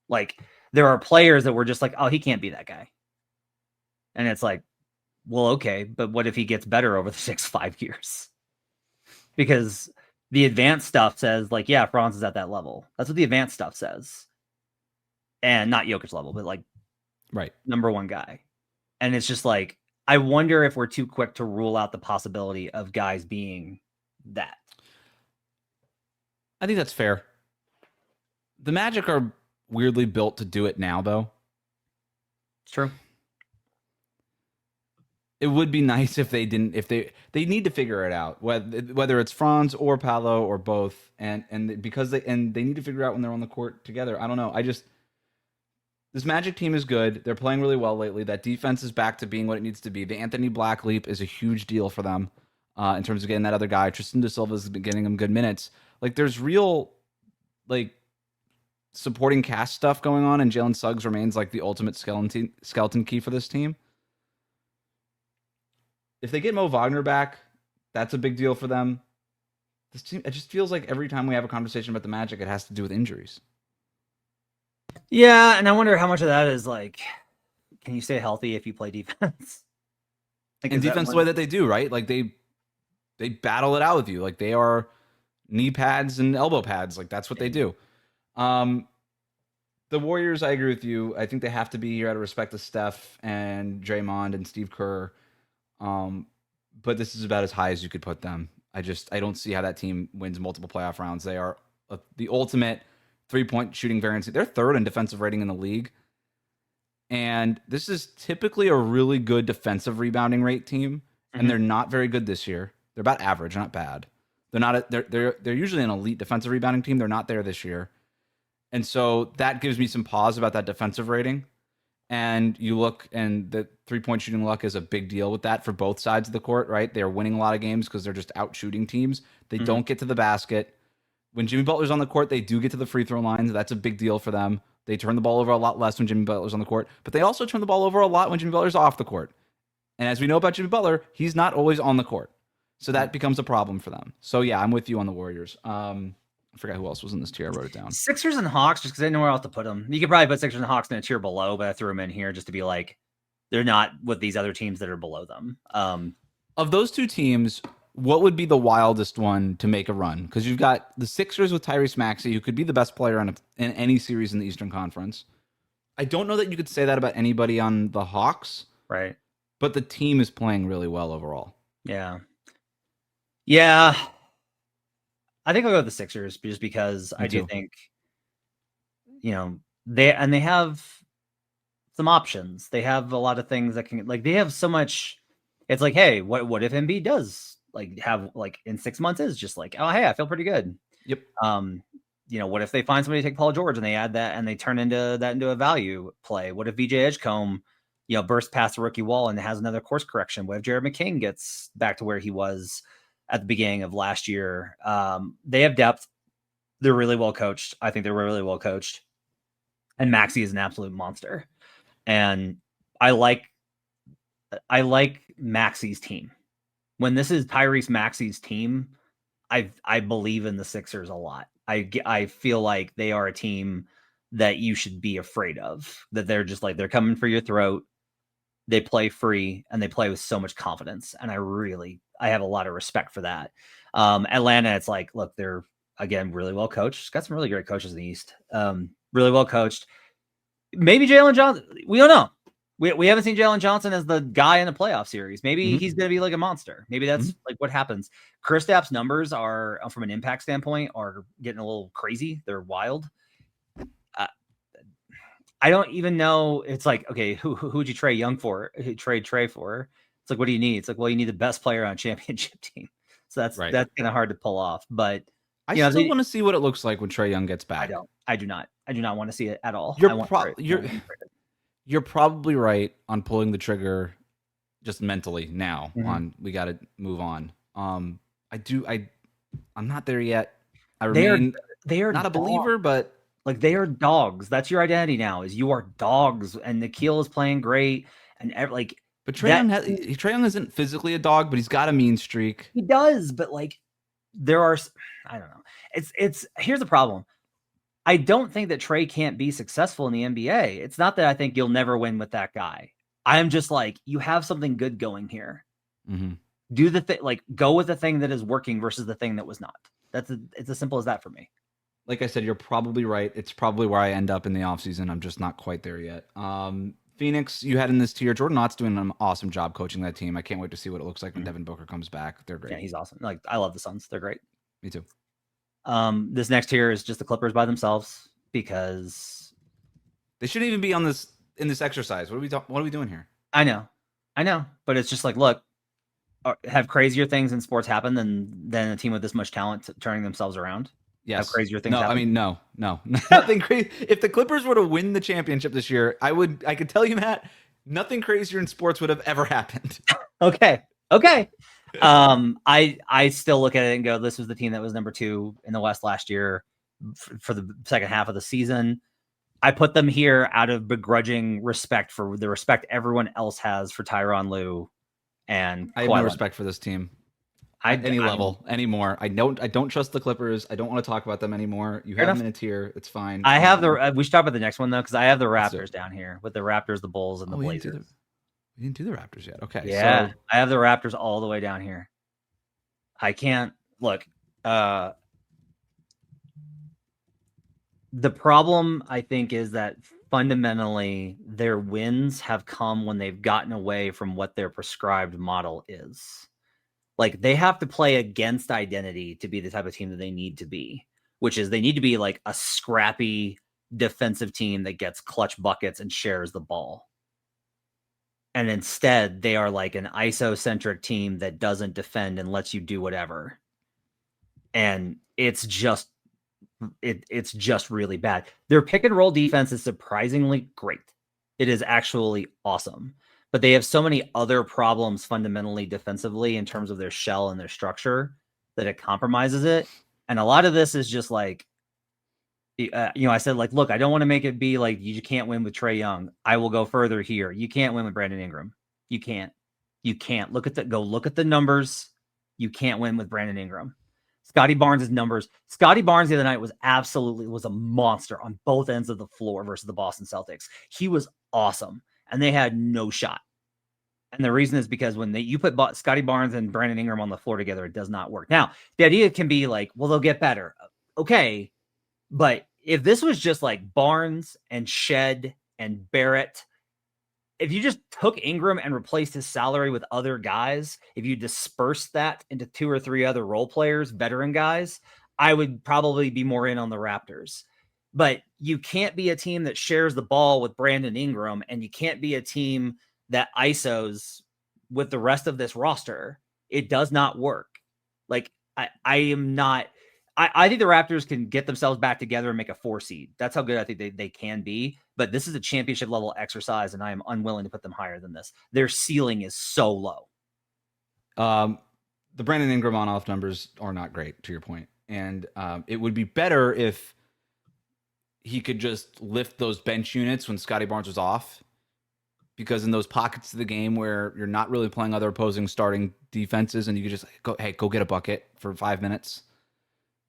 Like, there are players that were just like, oh, he can't be that guy. And it's like, well, okay, but what if he gets better over the next 5 years? Because the advanced stuff says, like, yeah, Franz is at that level. That's what the advanced stuff says. And not Jokic level, but like, right, number 1 guy. And it's just like, I wonder if we're too quick to rule out the possibility of guys being that. I think that's fair. The Magic are weirdly built to do it now, though. It's true. It would be nice if they didn't. If they need to figure it out, whether it's Franz or Paolo or both, and because they need to figure out when they're on the court together. I don't know. This Magic team is good. They're playing really well lately. That defense is back to being what it needs to be. The Anthony Black leap is a huge deal for them in terms of getting that other guy. Tristan da Silva's been getting them good minutes. Like, there's real, like, supporting cast stuff going on, and Jalen Suggs remains like the ultimate skeleton key for this team. If they get Mo Wagner back, that's a big deal for them. This team, it just feels like every time we have a conversation about the Magic, it has to do with injuries. Yeah, and I wonder how much of that is like, can you stay healthy if you play defense? Like, and defense the way that they do, right? Like, they battle it out with you. Like, they are knee pads and elbow pads. Like, that's what they do. The Warriors, I agree with you. I think they have to be here out of respect to Steph and Draymond and Steve Kerr. But this is about as high as you could put them. I don't see how that team wins multiple playoff rounds. They are the ultimate 3-point shooting variance. They're 3rd in defensive rating in the league. And this is typically a really good defensive rebounding rate team. And they're not very good this year. They're about average, not bad. They're usually an elite defensive rebounding team. They're not there this year. And so that gives me some pause about that defensive rating. And you look, and the 3-point shooting luck is a big deal with that for both sides of the court, right? They're winning a lot of games because they're just out shooting teams. They don't get to the basket. When Jimmy Butler's on the court, they do get to the free throw lines. That's a big deal for them. They turn the ball over a lot less when Jimmy Butler's on the court, but they also turn the ball over a lot when Jimmy Butler's off the court. And as we know about Jimmy Butler, he's not always on the court. So that becomes a problem for them. So yeah, I'm with you on the Warriors. I forgot who else was in this tier. I wrote it down. Sixers and Hawks, just because I didn't know where else to put them. You could probably put Sixers and Hawks in a tier below, but I threw them in here just to be like, they're not with these other teams that are below them. Of those two teams, what would be the wildest one to make a run? Because you've got the Sixers with Tyrese Maxey, who could be the best player in any series in the Eastern Conference. I don't know that you could say that about anybody on the Hawks. Right. But the team is playing really well overall. Yeah. Yeah. I think I'll go with the Sixers just because I do think, they have some options. They have a lot of things that can, like, they have so much. It's like, hey, what if Embiid does have in 6 months is just like, oh, hey, I feel pretty good. Yep. What if they find somebody to take Paul George and they add that and they turn that into a value play? What if VJ Edgecombe, bursts past the rookie wall and has another course correction? What if Jared McCain gets back to where he was at the beginning of last year? They have depth. They're really well coached. I think they're really well coached. And Maxey is an absolute monster. And I like Maxey's team. When this is Tyrese Maxey's team, I believe in the Sixers a lot. I feel like they are a team that you should be afraid of. That they're just like, they're coming for your throat. They play free and they play with so much confidence. And I have a lot of respect for that. Atlanta, it's like, look, they're again really well coached. Got some really great coaches in the East. Really well coached. Maybe Jalen Johnson. We don't know. We haven't seen Jalen Johnson as the guy in the playoff series. Maybe he's going to be like a monster. Maybe that's like what happens. Kristaps' numbers are, from an impact standpoint, are getting a little crazy. They're wild. I don't even know. It's like, okay, who'd you trade Trey for? It's like, what do you need? It's like, well, you need the best player on a championship team. So that's kind of hard to pull off. But I still want to see what it looks like when Trae Young gets back. I do not want to see it at all. You're probably right on pulling the trigger just mentally now on we got to move on. I'm not there yet. They are not a believer, but like they are dogs. That's your identity now, is you are dogs, and Nikhil is playing great and but Trae Young isn't physically a dog, but he's got a mean streak. He does, but like there are, I don't know. It's here's the problem. I don't think that Trae can't be successful in the NBA. It's not that I think you'll never win with that guy. I'm just like, you have something good going here. Do the thing, like go with the thing that is working versus the thing that was not. It's as simple as that for me. Like I said, you're probably right. It's probably where I end up in the offseason. I'm just not quite there yet. Phoenix, you had in this tier. Jordan Knott's doing an awesome job coaching that team. I can't wait to see what it looks like when Devin Booker comes back. They're great. Yeah, he's awesome. Like, I love the Suns. They're great. Me too. This next tier is just the Clippers by themselves because they shouldn't even be on this in this exercise. What are we doing here? I know, but it's just like, look, have crazier things in sports happen than a team with this much talent turning themselves around. Yes. Have crazier things happen. I mean, no, nothing crazy. If the Clippers were to win the championship this year, I could tell you, Matt, nothing crazier in sports would have ever happened. Okay. I still look at it and go, this was the team that was number 2 in the West last year for the second half of the season. I put them here out of begrudging respect for the respect everyone else has for Tyronn Lue, and I have no respect for this team. At any level anymore. I don't trust the Clippers. I don't want to talk about them anymore. You have them in a tier. It's fine. I have we should talk about the next one though, because I have the Raptors down here with the Raptors, the Bulls, and the Blazers. We didn't do the Raptors yet. Okay. Yeah. So I have the Raptors all the way down here. I can't look. The problem, I think, is that fundamentally their wins have come when they've gotten away from what their prescribed model is. Like, they have to play against identity to be the type of team that they need to be, which is they need to be like a scrappy defensive team that gets clutch buckets and shares the ball. And instead, they are like an ISO-centric team that doesn't defend and lets you do whatever. And it's just really bad. Their pick and roll defense is surprisingly great. It is actually awesome. But they have so many other problems fundamentally defensively in terms of their shell and their structure that it compromises it. And a lot of this is just like, I said, like, look, I don't want to make it be like you can't win with Trae Young. I will go further here. You can't win with Brandon Ingram. You can't. Look at the numbers. You can't win with Brandon Ingram. Scotty Barnes' numbers. Scotty Barnes the other night was a monster on both ends of the floor versus the Boston Celtics. He was awesome. And they had no shot. And the reason is because when you put Scotty Barnes and Brandon Ingram on the floor together, it does not work. Now, the idea can be like, well, they'll get better. Okay. But if this was just like Barnes and Shed and Barrett, if you just took Ingram and replaced his salary with other guys, if you dispersed that into 2 or 3 other role players, veteran guys, I would probably be more in on the Raptors. But you can't be a team that shares the ball with Brandon Ingram, and you can't be a team that ISOs with the rest of this roster. It does not work. Like, I am not. I think the Raptors can get themselves back together and make a 4 seed. That's how good I think they can be. But this is a championship level exercise, and I am unwilling to put them higher than this. Their ceiling is so low. The Brandon Ingram on-off numbers are not great, to your point. And it would be better if he could just lift those bench units when Scotty Barnes was off, because in those pockets of the game where you're not really playing other opposing starting defenses and you could just go get a bucket for 5 minutes,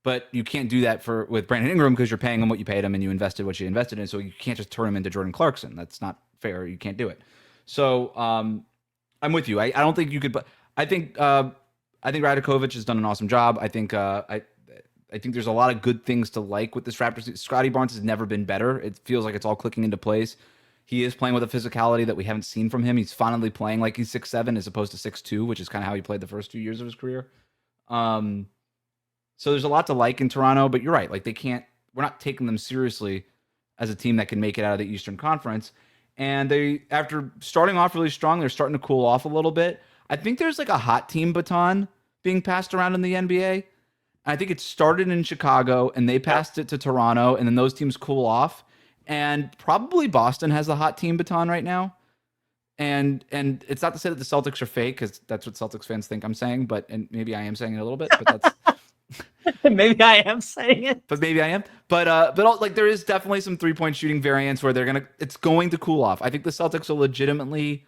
But you can't do that with Brandon Ingram because you're paying him what you paid him and you invested what you invested in. So you can't just turn him into Jordan Clarkson. That's not fair. You can't do it. So I'm with you. I don't think you could. But I think Radakovic has done an awesome job. I think there's a lot of good things to like with this Raptors. Scotty Barnes has never been better. It feels like it's all clicking into place. He is playing with a physicality that we haven't seen from him. He's finally playing like he's 6'7" as opposed to 6'2", which is kind of how he played the first 2 years of his career. So there's a lot to like in Toronto, but you're right. Like we're not taking them seriously as a team that can make it out of the Eastern Conference. And they, after starting off really strong, they're starting to cool off a little bit. I think there's like a hot team baton being passed around in the NBA. I think it started in Chicago and they passed it to Toronto, and then those teams cool off. And probably Boston has the hot team baton right now. And it's not to say that the Celtics are fake, because that's what Celtics fans think I'm saying, and maybe I am saying it a little bit, but that's maybe I am saying it. But maybe I am. But like there is definitely some 3-point shooting variance where it's going to cool off. I think the Celtics are legitimately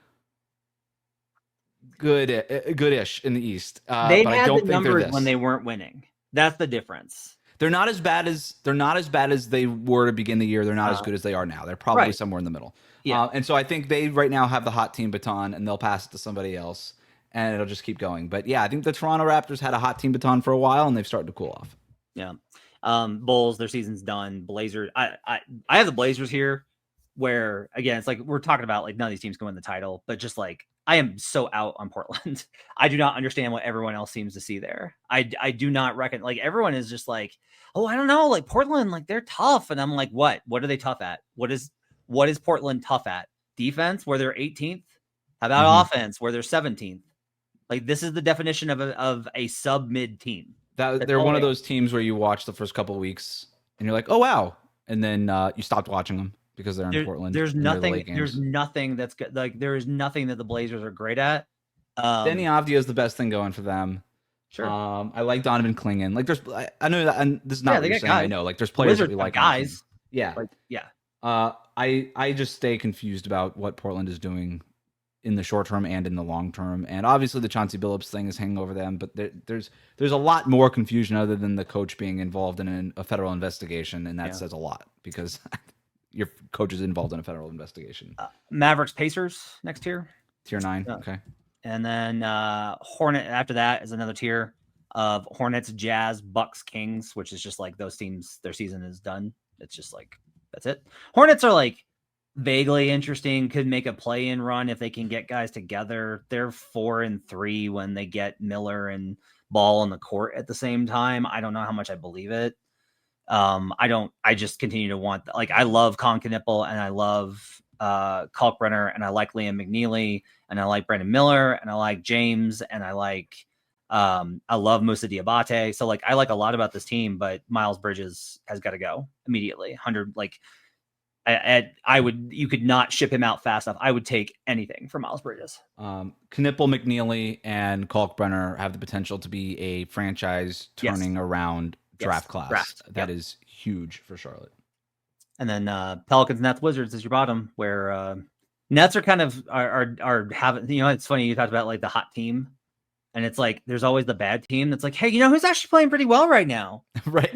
goodish in the East. They but had I don't the think they're numbers this. when they weren't winning. That's the difference. They're not as bad as they were to begin the year. They're not as good as they are now. They're probably somewhere in the middle. Yeah. And so I think they right now have the hot team baton, and they'll pass it to somebody else, and it'll just keep going. But yeah, I think the Toronto Raptors had a hot team baton for a while, and they've started to cool off. Yeah. Bulls, their season's done. Blazers, I have the Blazers here, where again it's like we're talking about like none of these teams can win the title, but just like I am so out on Portland. I do not understand what everyone else seems to see there. I do not reckon, like everyone is just like, oh, I don't know, like Portland, like they're tough, and I'm like, what are they tough at? What is Portland tough at? Defense, where they're 18th? How about offense, where they're 17th? Like this is the definition of a sub mid team. They're one of those teams where you watch the first couple of weeks and you're like, oh wow, and then you stopped watching them because they're in Portland. There's nothing. There's nothing that's good. Like there is nothing that the Blazers are great at. Danny Avdija is the best thing going for them. Sure. I like Donovan Clingan. Like I know that, and this is not what you're saying. I know. Like there's players that we like. Guys. Yeah. Like, yeah. I just stay confused about what Portland is doing in the short term and in the long term. And obviously the Chauncey Billups thing is hanging over them, but there's a lot more confusion other than the coach being involved in a federal investigation. And that says a lot because your coach is involved in a federal investigation. Mavericks, Pacers next tier. Tier 9. Okay. And then Hornet after that is another tier of Hornets, Jazz, Bucks, Kings, which is just like those teams, their season is done. It's just like, that's it. Hornets are like vaguely interesting, could make a play-in run if they can get guys together. They're 4-3 when they get Miller and Ball on the court at the same time. I don't know how much I believe it. I just continue to want, like, I love Con Knippel and I love Kalkbrenner and I like Liam McNeely and I like Brandon Miller and I like James and I love Moussa Diabate. So like, I like a lot about this team, but Miles Bridges has got to go immediately. 100, like, you could not ship him out fast enough. I would take anything for Miles Bridges. Knippel, McNeely, and Kalkbrenner have the potential to be a franchise turning around draft class. That is huge for Charlotte. And then Pelicans, Nets, Wizards is your bottom, where Nets are kind of are having, it's funny you talked about like the hot team, and it's like there's always the bad team that's like, hey, who's actually playing pretty well right now, right?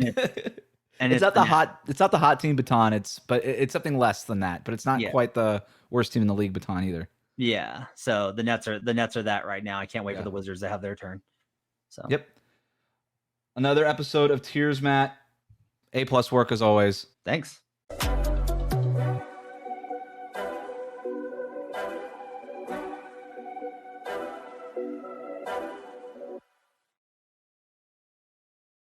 And it's not the hot team baton. It's something less than that, but it's not quite the worst team in the league baton either. Yeah. So the Nets are that right now. I can't wait for the Wizards to have their turn. So yep. Another episode of Tears, Matt. A+ work as always. Thanks.